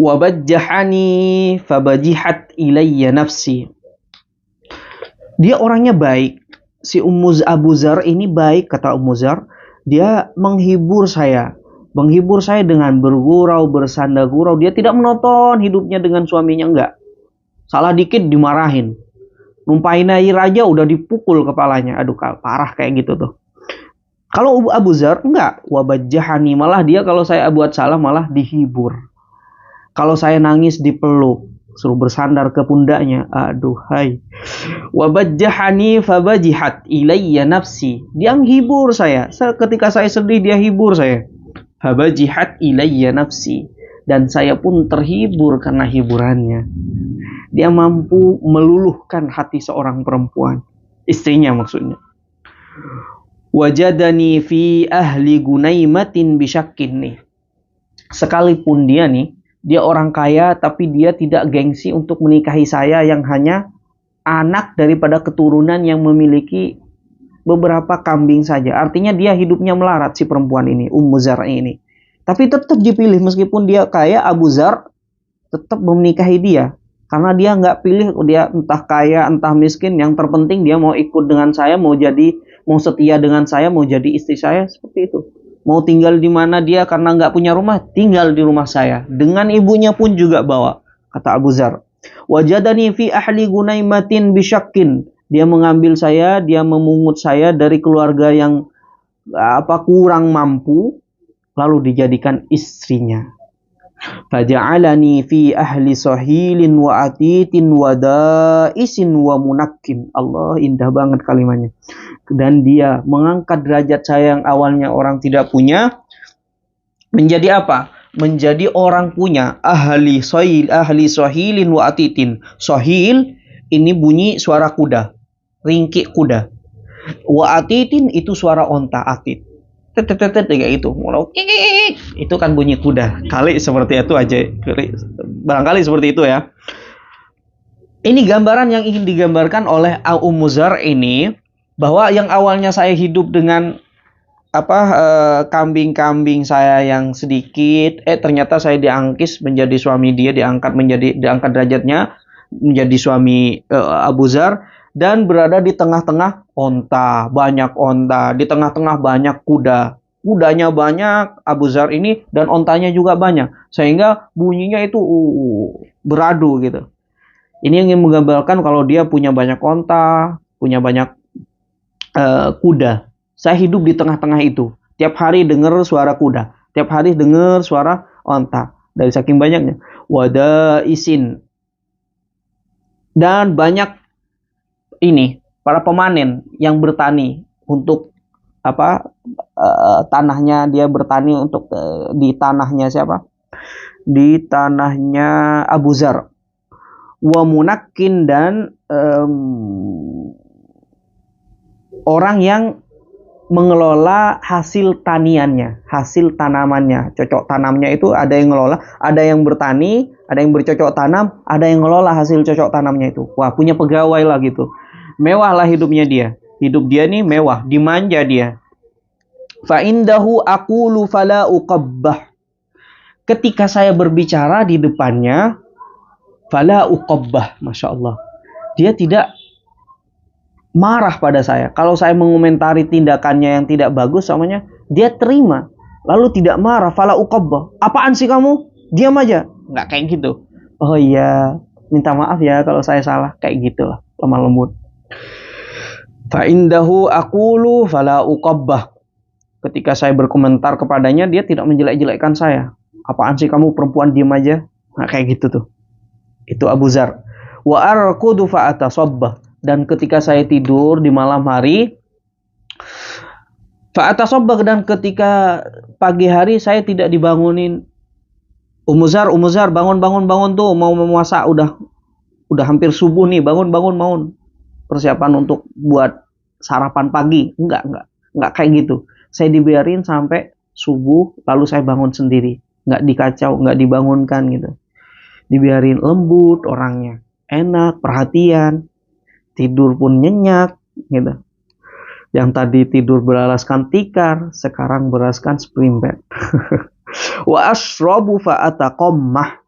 Wa bajjahani fabajihat ilayya nafsi. Dia orangnya baik. Si Abu Zar ini baik, kata Ummu Zar. Dia menghibur saya. Menghibur saya dengan bergurau, bersanda gurau. Dia tidak menonton hidupnya dengan suaminya, enggak. Salah dikit dimarahin. Numpahin air aja udah dipukul kepalanya. Aduh, parah kayak gitu tuh. Kalau Abu Zar enggak, wabajahani, malah dia kalau saya buat salah malah dihibur. Kalau saya nangis dipeluk, suruh bersandar ke pundaknya. Aduh, hai. Wabajahani fabajihat ilayya nafsi. Dia menghibur saya. Ketika saya sedih dia hibur saya. Fabajihat ilayya nafsi. Dan saya pun terhibur karena hiburannya. Dia mampu meluluhkan hati seorang perempuan, istrinya maksudnya. Wajadani fi ahli gunaimatin bisyakin nih. Sekalipun dia nih Dia orang kaya tapi dia tidak gengsi untuk menikahi saya yang hanya anak daripada keturunan yang memiliki beberapa kambing saja. Artinya dia hidupnya melarat si perempuan ini, Ummu Zar ini. Tapi tetap dipilih meskipun dia kaya, Abu Zar tetap menikahi dia. Karena dia nggak pilih dia entah kaya entah miskin, yang terpenting dia mau ikut dengan saya, mau setia dengan saya, mau jadi istri saya, seperti itu. Mau tinggal di mana dia karena nggak punya rumah, tinggal di rumah saya. Dengan ibunya pun juga bawa, kata Abu Zar. Wajadani fi ahli gunaimatin bisyakin. Dia mengambil saya, dia memungut saya dari keluarga yang kurang mampu, lalu dijadikan istrinya. Faja'alani fi ahli sahilin wa atitin wa da'isin wa munakkin. Allah, indah banget kalimatnya. Dan dia mengangkat derajat saya yang awalnya orang tidak punya, menjadi apa? Menjadi orang punya. Ahli sahilin wa atitin. Sahil ini bunyi suara kuda, ringkik kuda. Wa atitin itu suara onta, atit. Kayak itu kan bunyi kuda. Kali seperti itu aja, barangkali seperti itu ya. Ini gambaran yang ingin digambarkan oleh Ummu Zar ini, bahwa yang awalnya saya hidup dengan kambing-kambing saya yang sedikit, ternyata saya diangkis menjadi suami dia, diangkat derajatnya menjadi suami Abu Zar, dan berada di tengah-tengah banyak onta, di tengah-tengah banyak kuda. Kudanya banyak Abu Zar ini, dan ontanya juga banyak, sehingga bunyinya itu beradu gitu. Ini yang ingin menggambarkan kalau dia punya banyak onta, punya banyak kuda. Saya hidup di tengah-tengah itu. Tiap hari dengar suara kuda, tiap hari dengar suara onta, dari saking banyaknya. Wada isin, dan banyak ini para pemanen yang bertani untuk tanahnya, dia bertani untuk di tanahnya siapa? Di tanahnya Abu Zar. Wa munakkin, dan orang yang mengelola hasil taniannya, hasil tanamannya, cocok tanamnya itu ada yang ngelola, ada yang bertani, ada yang bercocok tanam, ada yang ngelola hasil cocok tanamnya itu. Wah, punya pegawai lah gitu. Mewah lah hidupnya dia. Hidup dia nih mewah, dimanja dia. Fa indahu aqulu fala uqabbah. Ketika saya berbicara di depannya, fala uqabbah, Masya Allah, dia tidak marah pada saya. Kalau saya mengomentari tindakannya yang tidak bagus samanya, dia terima, lalu tidak marah. Fala uqabbah, apaan sih kamu? Diam aja. Nggak kayak gitu. Oh iya, minta maaf ya kalau saya salah. Kayak gitulah, lemah lembut. Fa indahu aqulu fala uqabbah. Ketika saya berkomentar kepadanya, dia tidak menjelek-jelekkan saya. Apaan sih kamu perempuan, diam aja. Nah, kayak gitu tuh. Itu Abu Zar. Wa arqudu fa atasabbah. Dan ketika saya tidur di malam hari, fa atasabbah, dan ketika pagi hari saya tidak dibangunin. Ummu Zar, bangun tuh, mau memasak, udah hampir subuh nih, bangun. Persiapan untuk buat sarapan pagi. Enggak kayak gitu. Saya dibiarin sampai subuh, lalu saya bangun sendiri. Enggak dikacau, enggak dibangunkan gitu. Dibiarin, lembut orangnya, enak, perhatian, tidur pun nyenyak gitu. Yang tadi tidur beralaskan tikar, sekarang beralaskan spring bed. Wa ashrabu fa ataqammah.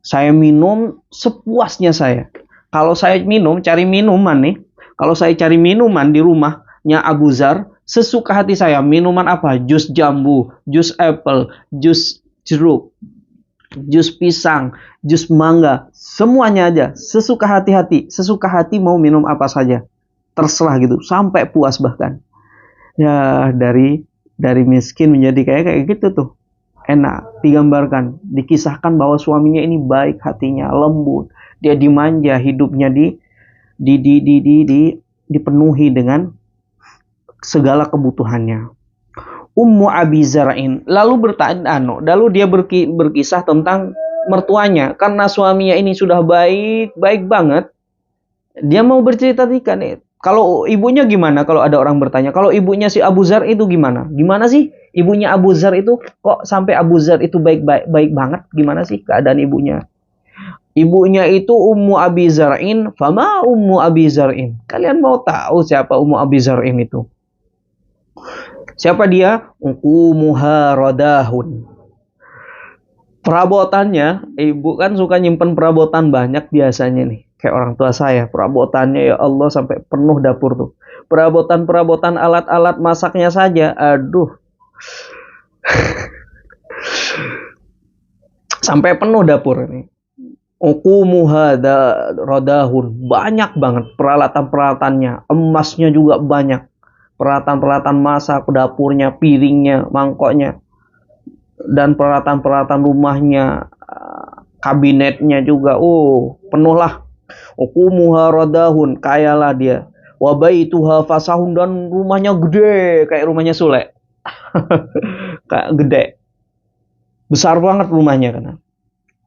Saya minum sepuasnya saya. Kalau saya minum, cari minuman nih. Kalau saya cari minuman di rumahnya Abu Zar, sesuka hati saya. Minuman apa? Jus jambu, jus apple, jus jeruk, jus pisang, jus mangga. Semuanya aja. Sesuka hati mau minum apa saja. Terserah gitu. Sampai puas bahkan. Ya, dari miskin menjadi kayak gitu tuh. Enak digambarkan, dikisahkan bahwa suaminya ini baik hatinya, lembut, dia dimanja, hidupnya dipenuhi dengan segala kebutuhannya. Ummu Abi Zar'in lalu dia berkisah tentang mertuanya, karena suaminya ini sudah baik banget. Dia mau bercerita nih, kalau ibunya gimana? Kalau ada orang bertanya, kalau ibunya si Abu Zar itu gimana? Gimana sih Ibunya Abu Dzar itu kok sampai Abu Dzar itu baik banget? Gimana sih keadaan ibunya? Ibunya itu Ummu Abi Zar'in, fama Ummu Abi Zar'in. Kalian mau tahu siapa Ummu Abi Zar'in itu? Siapa dia? Uqumuha radahun. Perabotannya, ibu kan suka nyimpen perabotan banyak biasanya nih. Kayak orang tua saya, perabotannya ya Allah sampai penuh dapur tuh. Perabotan-perabotan alat-alat masaknya saja, aduh, sampai penuh dapur ini. Uqumuha radahun. Banyak banget peralatan-peralatannya. Emasnya juga banyak. Peralatan-peralatan masak, dapurnya, piringnya, mangkoknya. Dan peralatan-peralatan rumahnya, kabinetnya juga. Oh, penuh lah. Uqumuha radahun. Kayalah dia. Wa baituha fasahun. Dan rumahnya gede. Kayak rumahnya Sule. Kayak gede. Besar banget rumahnya kan.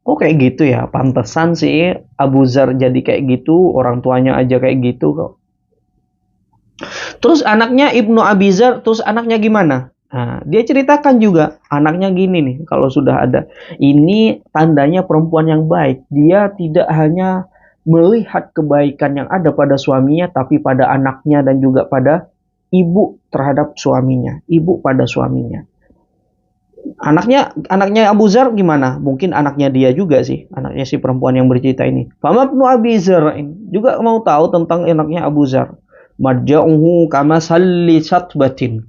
Kok kayak gitu ya? Pantesan sih Abu Dzar jadi kayak gitu, orang tuanya aja kayak gitu kok. Terus anaknya Ibnu Abi Dzar, terus anaknya gimana? Nah, dia ceritakan juga, anaknya gini nih, kalau sudah ada. Ini tandanya perempuan yang baik. Dia tidak hanya melihat kebaikan yang ada pada suaminya, tapi pada anaknya dan juga pada ibu terhadap suaminya. Ibu pada suaminya. Anaknya Abu Dzar gimana? Mungkin anaknya dia juga sih, anaknya si perempuan yang bercerita ini. Fama ibnu Abi Dzar juga mau tahu tentang anaknya Abu Dzar. Marja'uhu kama salli satbatin.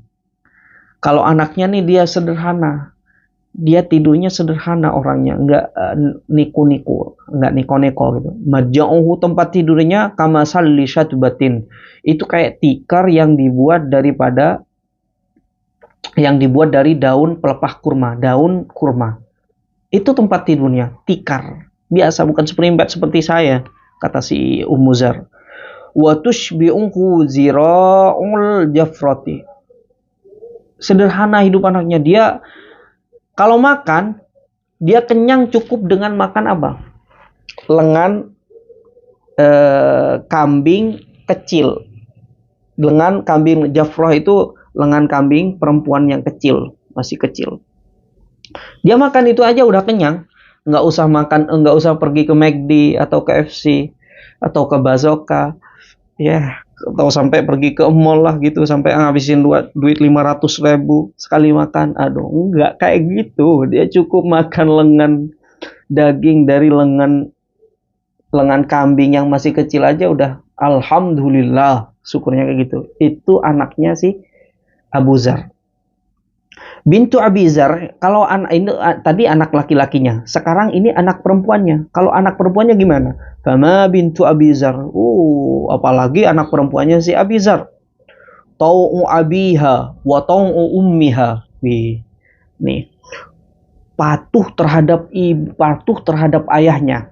Kalau anaknya nih dia sederhana. Dia tidurnya sederhana orangnya, enggak niku-niku, enggak neko-neko gitu. Marja'uhu tempat tidurnya kama salli satbatin. Itu kayak tikar yang dibuat dari daun pelepah kurma, daun kurma. Itu tempat tidurnya, tikar. Biasa, bukan spring bed seperti saya, kata si Ummu Dzar. Wa tushbi'uhu zira'ul jafrati. Sederhana hidup anaknya. Dia kalau makan, dia kenyang cukup dengan makan apa? Lengan kambing kecil. Lengan kambing jafrah itu lengan kambing perempuan yang kecil, masih kecil. Dia makan itu aja udah kenyang, nggak usah pergi ke McD atau ke KFC atau ke Bazooka, ya, atau sampai pergi ke mall lah gitu, sampai ngabisin duit 500.000 sekali makan. Aduh, nggak kayak gitu. Dia cukup makan lengan daging dari lengan kambing yang masih kecil aja udah alhamdulillah, syukurnya kayak gitu. Itu anaknya sih Abu Dzar. Bintu Abi Dzar, kalau anak ini tadi anak laki-lakinya, sekarang ini anak perempuannya. Kalau anak perempuannya gimana? Fama bintu Abi Dzar. Apalagi anak perempuannya si Abi Dzar. Tau'u abiha wa tau'u ummiha. Nih. Patuh terhadap ayahnya.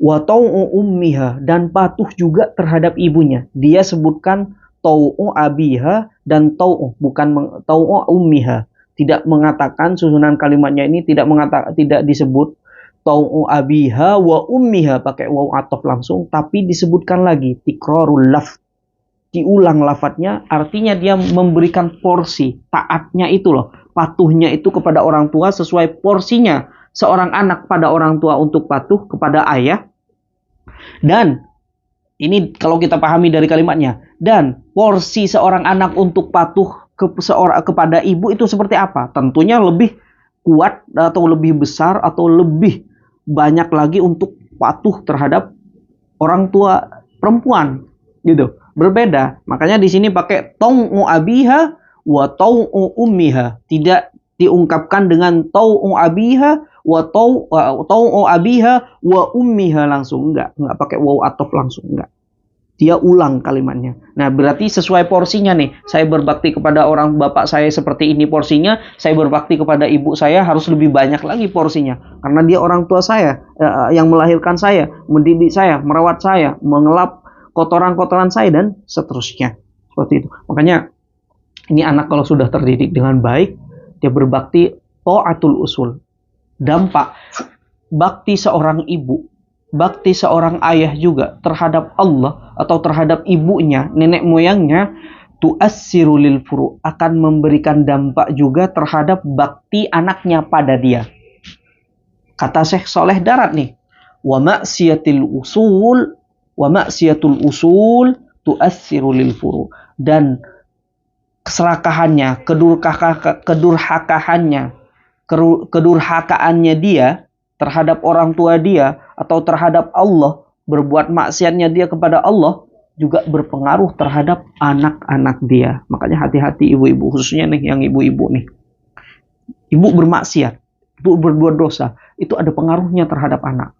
Wa tau'u ummiha, dan patuh juga terhadap ibunya. Dia sebutkan tau'u abiha dan tau'u, bukan tau'u ummiha. Tidak mengatakan, susunan kalimatnya ini tidak disebut tau'u abiha wa ummiha pakai waw ataf langsung, tapi disebutkan lagi tikrarul lafz. Diulang lafadznya, artinya dia memberikan porsi taatnya itu loh, patuhnya itu kepada orang tua sesuai porsinya seorang anak pada orang tua untuk patuh kepada ayah. Dan ini kalau kita pahami dari kalimatnya, dan porsi seorang anak untuk patuh kepada ibu itu seperti apa? Tentunya lebih kuat atau lebih besar atau lebih banyak lagi untuk patuh terhadap orang tua perempuan, gitu. Berbeda. Makanya di sini pakai tau'u abiha wa tau'u ummiha. Tidak diungkapkan dengan tau'u abiha wa tau'u abiha wa ummiha langsung, enggak pakai waw ataf langsung, enggak. Dia ulang kalimatnya. Nah, berarti sesuai porsinya nih. Saya berbakti kepada orang bapak saya seperti ini porsinya, saya berbakti kepada ibu saya harus lebih banyak lagi porsinya. Karena dia orang tua saya, yang melahirkan saya, mendidik saya, merawat saya, mengelap kotoran-kotoran saya, dan seterusnya. Seperti itu. Makanya, ini anak kalau sudah terdidik dengan baik, dia berbakti ta'atul usul. Dampak bakti seorang ibu, bakti seorang ayah juga terhadap Allah atau terhadap ibunya, nenek moyangnya, tu'assiru lil furu, akan memberikan dampak juga terhadap bakti anaknya pada dia. Kata Syekh Saleh Darat nih, wa maksiatul usul tu'assiru lil furu, dan keserakahannya, kedurhakaannya dia terhadap orang tua dia atau terhadap Allah, berbuat maksiatnya dia kepada Allah juga berpengaruh terhadap anak-anak dia. Makanya hati-hati ibu-ibu, khususnya nih yang ibu-ibu nih. Ibu bermaksiat, ibu berbuat dosa, itu ada pengaruhnya terhadap anak.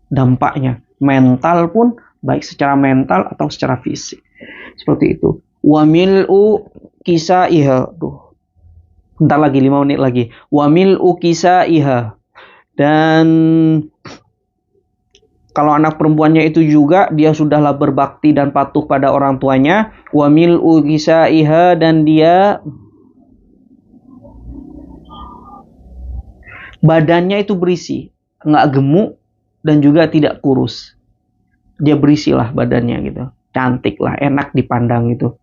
Dampaknya mental pun, baik secara mental atau secara fisik. Seperti itu. Wa mil'u kisaiha. Bentar lagi, 5 menit lagi. Wa mil'u kisaiha. Dan kalau anak perempuannya itu juga dia sudahlah berbakti dan patuh pada orang tuanya, wa mil'u kisaiha, dan dia badannya itu berisi, nggak gemuk dan juga tidak kurus. Dia berisilah badannya gitu. Cantik lah, enak dipandang gitu.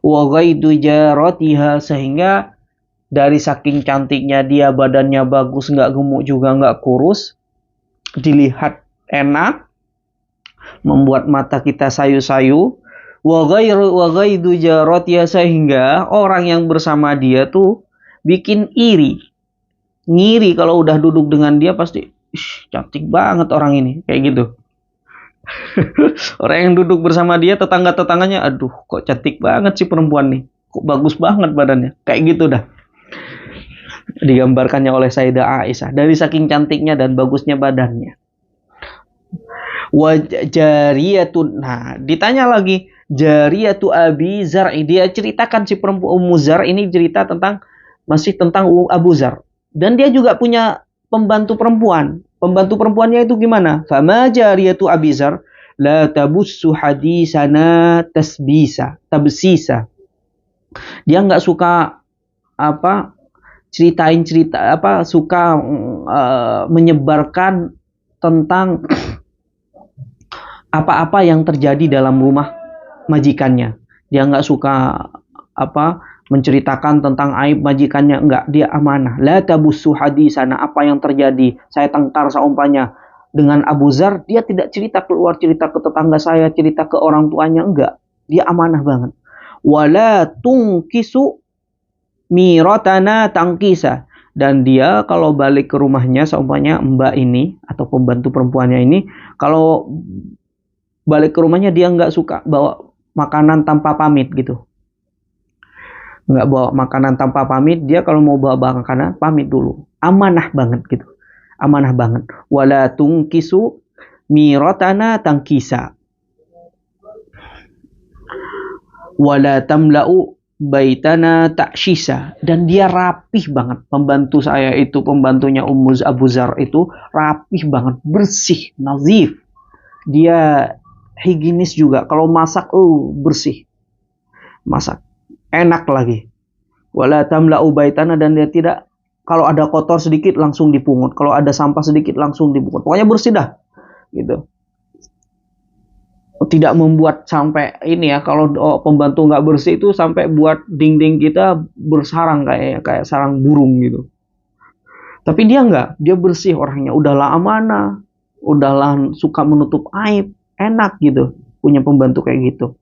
Wa ghaidu jaratiha, sehingga dari saking cantiknya dia, badannya bagus, nggak gemuk juga nggak kurus, dilihat enak, membuat mata kita sayu-sayu. Wa ghaidu jaratiha, sehingga orang yang bersama dia tuh bikin iri. Ngiri kalau udah duduk dengan dia, pasti cantik banget orang ini, kayak gitu. Orang yang duduk bersama dia, tetangga-tetangganya, aduh kok cantik banget sih perempuan nih, kok bagus banget badannya, kayak gitu dah. Digambarkannya oleh Sayyidah Aisyah, dari saking cantiknya dan bagusnya badannya. Jariyatun, nah ditanya lagi, jariyatu Abi Zar, dia ceritakan si perempuan Ummu Zar ini cerita masih tentang Abu Zar. Dan dia juga punya pembantu perempuan. Pembantu perempuannya itu gimana? Fama jariyatu Abi Zar la tabussu hadisana tabsisa. Dia nggak suka ceritain cerita, suka menyebarkan tentang apa-apa yang terjadi dalam rumah majikannya. Dia nggak suka menceritakan tentang aib majikannya, enggak, dia amanah. La tabussu hadisana, apa yang terjadi, saya tengkar seumpanya dengan Abu Zar, dia tidak cerita keluar, cerita ke tetangga saya, cerita ke orang tuanya, enggak. Dia amanah banget. Wala tungkisu miratana tangkisa, dan dia kalau balik ke rumahnya, seumpanya mbak ini atau pembantu perempuannya ini, kalau balik ke rumahnya dia nggak suka bawa makanan tanpa pamit gitu. Nggak bawa makanan tanpa pamit, dia kalau mau bawa makanan pamit dulu. Amanah banget gitu. Amanah banget. Wala tungkisu miratana tangkisa. Wala tamla'u baitana ta'shisa. Dan dia rapih banget. Pembantu saya itu, pembantunya Ummu Abu Zar itu rapih banget, bersih, nazif. Dia higienis juga. Kalau masak, bersih. Masak enak lagi. Wala tamla'u baitana, dan dia tidak, kalau ada kotor sedikit langsung dipungut, kalau ada sampah sedikit langsung dipungut. Pokoknya bersih dah. Gitu. Tidak membuat sampai ini ya, kalau pembantu nggak bersih itu sampai buat dinding kita bersarang kayak sarang burung gitu. Tapi dia nggak, dia bersih orangnya, udahlah amanah, udahlah suka menutup aib, enak gitu punya pembantu kayak gitu.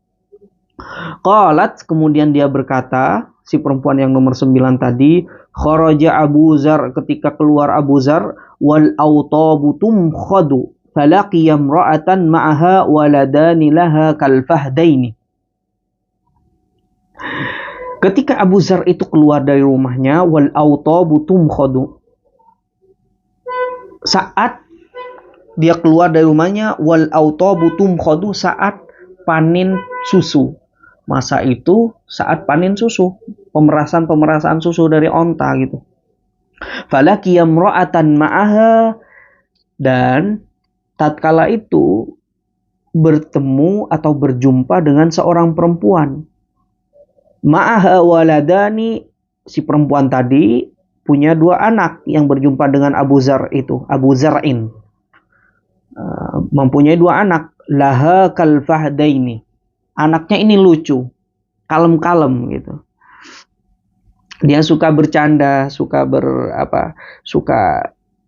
Qalat, kemudian dia berkata, si perempuan yang nomor 9 tadi, kharaja Abu Zar, ketika keluar Abu Zar, wal autabu tumkhadu falaqiya imra'atan ma'aha waladani laha kal fahdaini. Ketika Abu Zar itu keluar dari rumahnya, wal autabu tumkhadu, saat dia keluar dari rumahnya, wal autabu tumkhadu, saat panen susu. Masa itu saat panen susu, pemerasan susu dari onta gitu. Falaqiya imra'atan ma'aha, dan tatkala itu bertemu atau berjumpa dengan seorang perempuan. Ma'aha waladani, si perempuan tadi punya 2 anak yang berjumpa dengan Abu Zar itu, Abu Zar'in. Mempunyai 2 anak, laha kal fahdaini. Anaknya ini lucu. kalem-kalem gitu. Dia suka bercanda, suka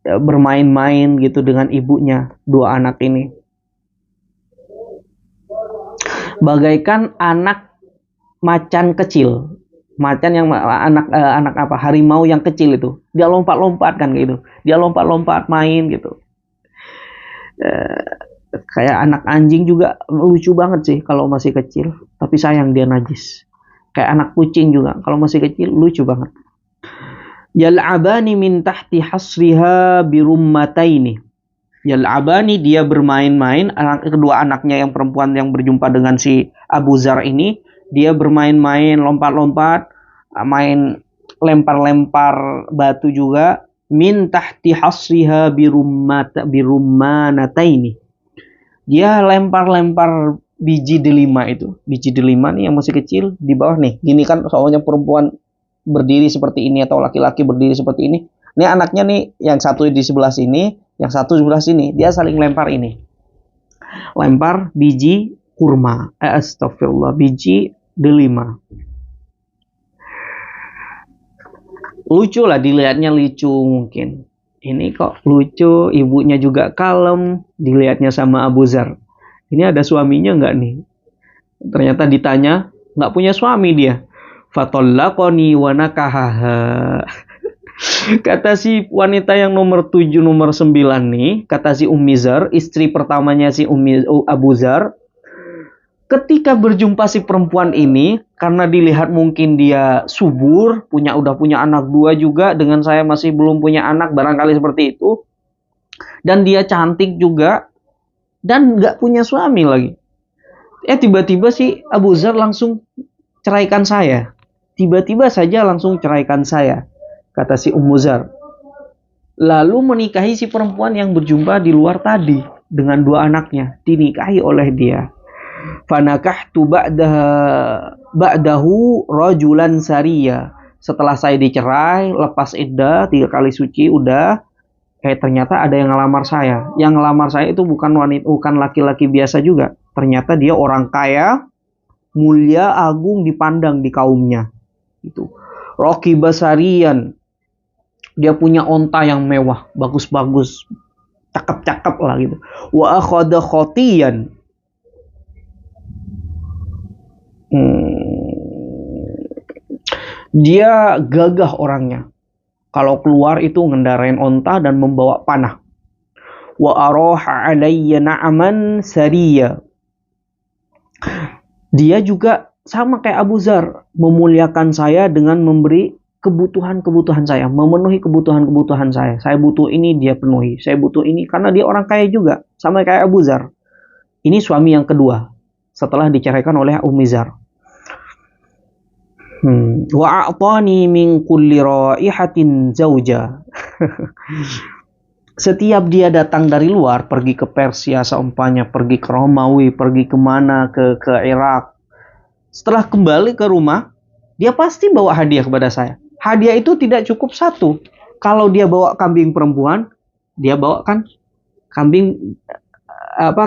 bermain-main gitu dengan ibunya, dua anak ini. Bagaikan anak macan kecil. Macan yang anak apa? Harimau yang kecil itu. Dia lompat-lompat kan gitu. Dia lompat-lompat main gitu. Kayak anak anjing juga lucu banget sih kalau masih kecil. Tapi sayang dia najis. Kayak anak kucing juga kalau masih kecil lucu banget. Yal'abani min tahti hasriha birummataini. Yal'abani, dia bermain-main, kedua anaknya yang perempuan yang berjumpa dengan si Abu Zar ini, dia bermain-main, lompat-lompat, main lempar-lempar batu juga, min tahti hasriha birummanataini. Dia lempar-lempar biji delima itu. Biji delima nih yang masih kecil di bawah nih. Gini kan soalnya perempuan berdiri seperti ini atau laki-laki berdiri seperti ini. Ini anaknya nih yang satu di sebelah sini, yang satu di sebelah sini. Dia saling lempar ini. Lempar biji kurma. Astagfirullah, biji delima. Lucu lah, dilihatnya lucu mungkin. Ini kok lucu, ibunya juga kalem, dilihatnya sama Abu Zar. Ini ada suaminya nggak nih? Ternyata ditanya, nggak punya suami dia. Fatallaqani wa nakahaha. Kata si wanita yang nomor 7, nomor 9 nih, kata si Ummi Zar, istri pertamanya si Abu Zar, ketika berjumpa si perempuan ini, karena dilihat mungkin dia subur, udah punya anak 2 juga, dengan saya masih belum punya anak, barangkali seperti itu, dan dia cantik juga, dan nggak punya suami lagi. Tiba-tiba si Abu Zar langsung ceraikan saya. Tiba-tiba saja langsung ceraikan saya, kata si Ummu Zar. Lalu menikahi si perempuan yang berjumpa di luar tadi dengan 2 anaknya, dinikahi oleh dia. Fanakahtu ba'dahu rajulan sariya. Setelah saya dicerai, lepas iddah 3 kali suci udah, ternyata ada yang ngelamar saya. Yang ngelamar saya itu bukan laki-laki biasa juga. Ternyata dia orang kaya, mulia, agung, dipandang di kaumnya. Itu Rocky Basarian, dia punya onta yang mewah, bagus-bagus, cakep-cakep lah gitu. Wa akhadha khotiyan, dia gagah orangnya. Kalau keluar itu ngendarain onta dan membawa panah. Wa aroha alayya na'aman sariya. Dia juga sama kayak Abu Zar, memuliakan saya dengan memberi kebutuhan-kebutuhan saya, memenuhi kebutuhan-kebutuhan saya. Saya butuh ini, dia penuhi. Saya butuh ini, karena dia orang kaya juga, sama kayak Abu Zar. Ini suami yang kedua, setelah diceraikan oleh Ummi Zar. Wa a'tani min kulli raihatin zauja. Setiap dia datang dari luar, pergi ke Persia seumpamanya, pergi ke Romawi, pergi kemana, ke Irak. Setelah kembali ke rumah, dia pasti bawa hadiah kepada saya. Hadiah itu tidak cukup 1. Kalau dia bawa kambing perempuan, dia bawakan kambing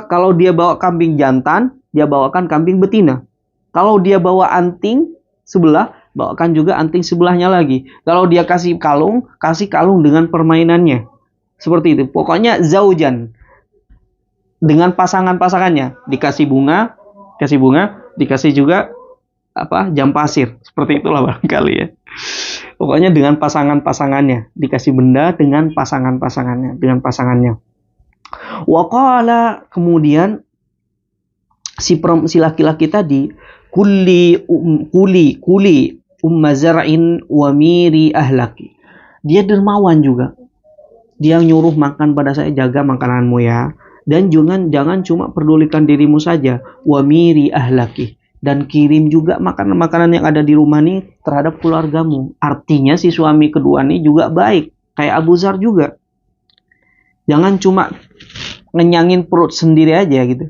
kalau dia bawa kambing jantan, dia bawakan kambing betina. Kalau dia bawa anting sebelah, bawakan juga anting sebelahnya lagi. Kalau dia kasih kalung dengan permainannya. Seperti itu. Pokoknya zaujan. Dengan pasangan-pasangannya. Dikasih bunga, dikasih juga jam pasir. Seperti itulah barangkali ya. Pokoknya dengan pasangan-pasangannya. Dikasih benda dengan pasangannya. Waqala, kemudian si laki-laki tadi, kuli umma zar'in wa miri ahlaki. Dia dermawan juga. Dia nyuruh makan pada saya, jaga makananmu ya. Dan jangan cuma pedulikan dirimu saja. Wa miri ahlaki. Dan kirim juga makanan-makanan yang ada di rumah nih terhadap keluargamu. Artinya si suami kedua nih juga baik. Kayak Abu Zar juga. Jangan cuma ngenyangin perut sendiri aja gitu.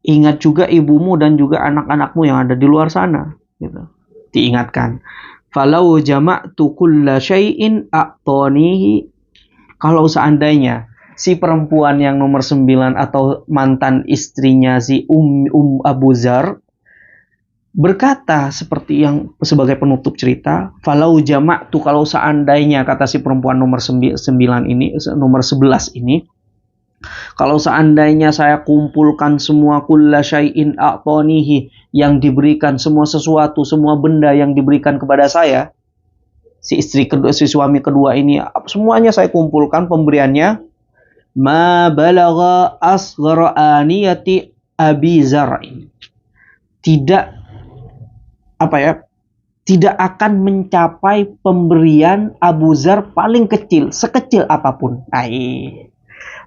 Ingat juga ibumu dan juga anak-anakmu yang ada di luar sana. Gitu. Diingatkan. Falau jama'tu kulla syai'in a'tanihi. Kalau seandainya si perempuan yang nomor 9 atau mantan istrinya si Abu Zar, berkata seperti yang sebagai penutup cerita, falau jama'tu, kalau seandainya, kata si perempuan nomor 9 ini, nomor 11 ini, kalau seandainya saya kumpulkan semua kulla syai'in a'tanihi, yang diberikan semua sesuatu, semua benda yang diberikan kepada saya, si istri kedua, si suami kedua ini, semuanya saya kumpulkan pemberiannya, ma balagha asghara aniyati abi zar'in, tidak tidak akan mencapai pemberian Abu Zar paling kecil, sekecil apapun.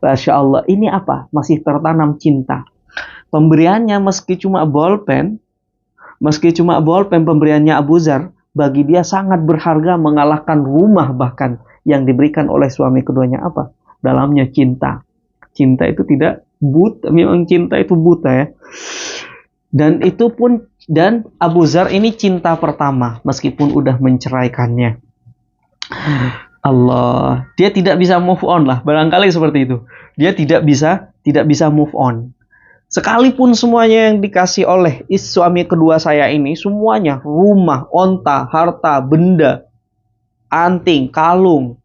Masya Allah, ini apa? Masih tertanam cinta. Pemberiannya meski cuma bolpen pemberiannya Abu Zar, bagi dia sangat berharga, mengalahkan rumah bahkan yang diberikan oleh suami keduanya. Apa? Dalamnya cinta. Cinta itu tidak buta, memang cinta itu buta ya. Dan Abu Zar ini cinta pertama meskipun udah menceraikannya. Allah, dia tidak bisa move on lah, barangkali seperti itu. Dia tidak bisa move on. Sekalipun semuanya yang dikasih oleh suami kedua saya ini, semuanya, rumah, onta, harta, benda, anting, kalung,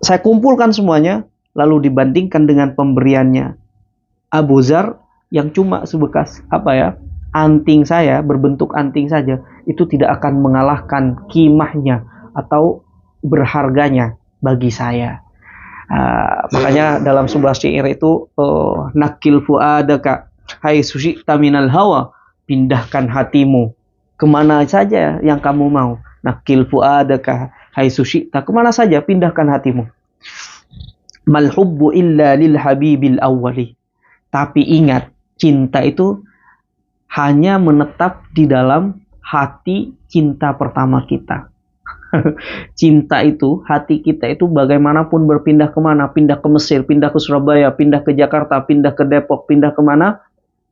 saya kumpulkan semuanya, lalu dibandingkan dengan pemberiannya Abu Zar yang cuma sebekas anting saya, berbentuk anting saja, itu tidak akan mengalahkan kimahnya atau berharganya bagi saya. Makanya dalam sebuah syair itu, nakil fuadaka haitsu syi'ta minal hawa, pindahkan hatimu kemana saja yang kamu mau. Nakil fuadaka haitsu syi'ta, kemana saja pindahkan hatimu. Mal hubbu illa lil habibil awwali, tapi ingat, cinta itu hanya menetap di dalam hati cinta pertama kita. Cinta itu, hati kita itu bagaimanapun berpindah kemana, pindah ke Mesir, pindah ke Surabaya, pindah ke Jakarta, pindah ke Depok, pindah kemana,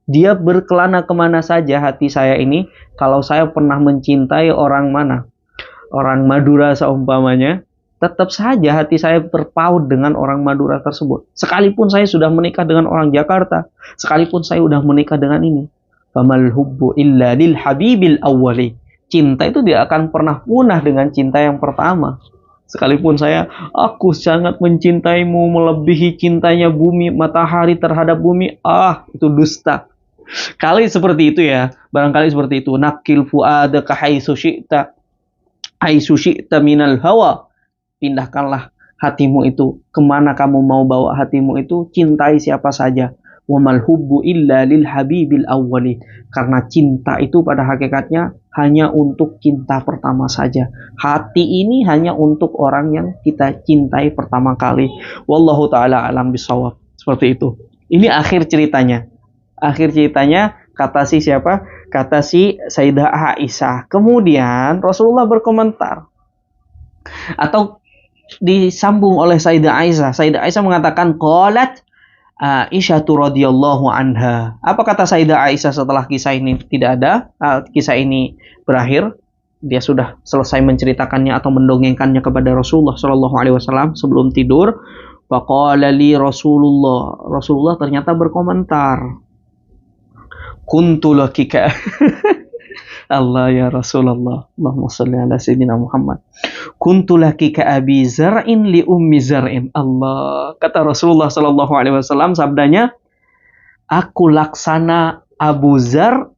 dia berkelana kemana saja hati saya ini. Kalau saya pernah mencintai orang mana, orang Madura seumpamanya, tetap saja hati saya berpaut dengan orang Madura tersebut. Sekalipun saya sudah menikah dengan orang Jakarta, sekalipun saya sudah menikah dengan ini. Famal hubbu illa lil habibil awwali. Cinta itu tidak akan pernah punah dengan cinta yang pertama. Sekalipun aku sangat mencintaimu melebihi cintanya bumi, matahari terhadap bumi, itu dusta. Kali seperti itu ya, barangkali seperti itu. Nakil fuadaka haitsu syi'ta minal hawa. Pindahkanlah hatimu itu kemana kamu mau bawa hatimu itu, cintai siapa saja. Wamal hubbu illa lil habibil awwali, karena cinta itu pada hakikatnya hanya untuk cinta pertama saja. Hati ini hanya untuk orang yang kita cintai pertama kali. Wallahu taala alam bisawab. Seperti itu. Ini akhir ceritanya. Akhir ceritanya kata si siapa? Kata si Sayyidah Aisyah. Kemudian Rasulullah berkomentar, atau disambung oleh Sayyidah Aisyah. Sayyidah Aisyah mengatakan, qalat Aisyah radhiyallahu anha. Apa kata Sayyidah Aisyah setelah kisah ini kisah ini berakhir? Dia sudah selesai menceritakannya atau mendongengkannya kepada Rasulullah sallallahu alaihi wasallam sebelum tidur. Faqala li Rasulullah ternyata berkomentar, kuntu laki Allah ya Rasulullah, Allahumma shalli ala sayyidina Muhammad. Kuntu laki ka abi zar'in li ummi zar'in. Allah, kata Rasulullah sallallahu alaihi wasallam, sabdanya, aku laksana Abu Zar,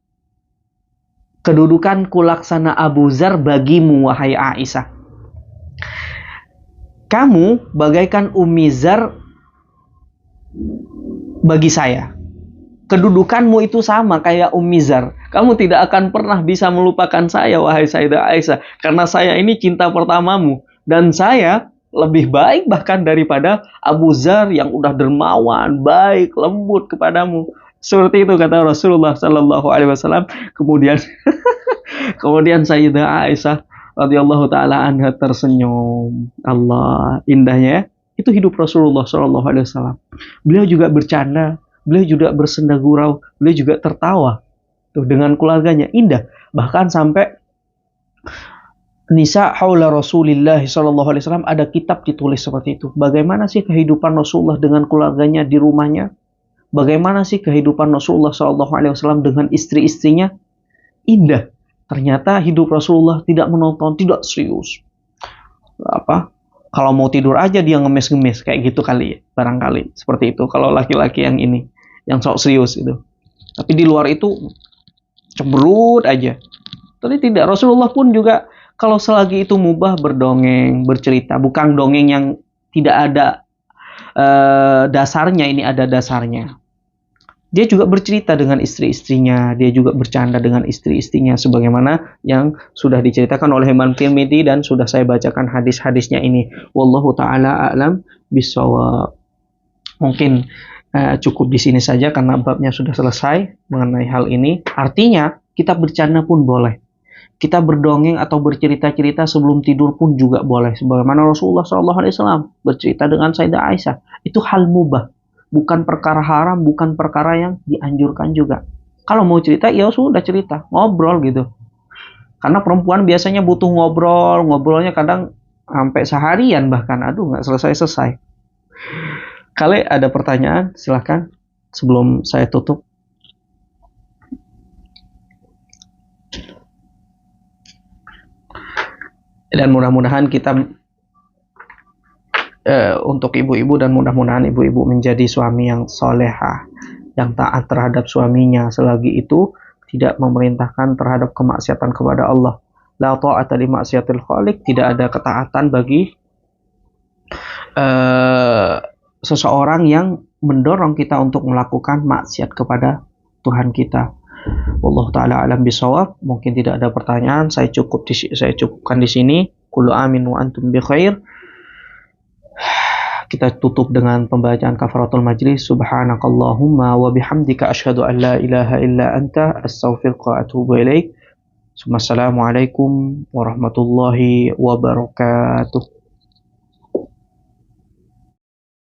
kedudukanku laksana Abu Zar bagimu wahai Aisyah. Kamu bagaikan Ummi Zar bagi saya. Kedudukanmu itu sama kayak Ummi Zar. Kamu tidak akan pernah bisa melupakan saya, wahai Sayyidah Aisyah. Karena saya ini cinta pertamamu. Dan saya lebih baik bahkan daripada Abu Zar yang udah dermawan, baik, lembut kepadamu. Seperti itu kata Rasulullah Sallallahu Alaihi Wasallam. Kemudian Sayyidah Aisyah radhiyallahu taala anha tersenyum. Allah, indahnya. Itu hidup Rasulullah Sallallahu Alaihi Wasallam. Beliau juga bercanda. Beliau juga bersenda gurau, beliau juga tertawa tuh dengan keluarganya, indah. Bahkan sampai Nisa haula Rasulillah sallallahu alaihi wasallam ada kitab ditulis seperti itu. Bagaimana sih kehidupan Rasulullah dengan keluarganya di rumahnya? Bagaimana sih kehidupan Rasulullah sallallahu alaihi wasallam dengan istri-istrinya? indah. Ternyata hidup Rasulullah tidak menonton, tidak serius. Apa? Kalau mau tidur aja dia ngemis-ngemis kayak gitu kali ya, barangkali seperti itu. Kalau laki-laki yang ini, yang sok serius itu. Tapi di luar itu cemberut aja. Tapi tidak, Rasulullah pun juga kalau selagi itu mubah berdongeng, bercerita, bukan dongeng yang tidak ada dasarnya, ini ada dasarnya. Dia juga bercerita dengan istri-istrinya, dia juga bercanda dengan istri-istrinya sebagaimana yang sudah diceritakan oleh Imam Tirmidzi dan sudah saya bacakan hadis-hadisnya ini. Wallahu taala a'lam bishawab. Mungkin cukup di sini saja karena babnya sudah selesai mengenai hal ini. Artinya kita bercanda pun boleh. Kita berdongeng atau bercerita-cerita sebelum tidur pun juga boleh. Sebagaimana Rasulullah SAW bercerita dengan Sayyidah Aisyah. Itu hal mubah. Bukan perkara haram, bukan perkara yang dianjurkan juga. Kalau mau cerita, ya sudah cerita. Ngobrol gitu. Karena perempuan biasanya butuh ngobrol. Ngobrolnya kadang sampai seharian bahkan. Aduh, nggak selesai-selesai. Kalau ada pertanyaan, silahkan. Sebelum saya tutup. Dan mudah-mudahan kita untuk ibu-ibu dan mudah-mudahan ibu-ibu menjadi suami yang soleha, yang taat terhadap suaminya selagi itu tidak memerintahkan terhadap kemaksiatan kepada Allah. La ta'ata li maksiatil khaliq, tidak ada ketaatan bagi seseorang yang mendorong kita untuk melakukan maksiat kepada Tuhan kita. Wallahu taala alam bisawab. Mungkin tidak ada pertanyaan, saya cukupkan di sini. Kullu amin wa antum bi khair. Kita tutup dengan pembacaan kafaratul majlis. Subhanakallahumma wa bihamdika asyhadu an la ilaha illa anta astaghfiruka wa atubu ilaik. Assalamualaikum warahmatullahi wabarakatuh.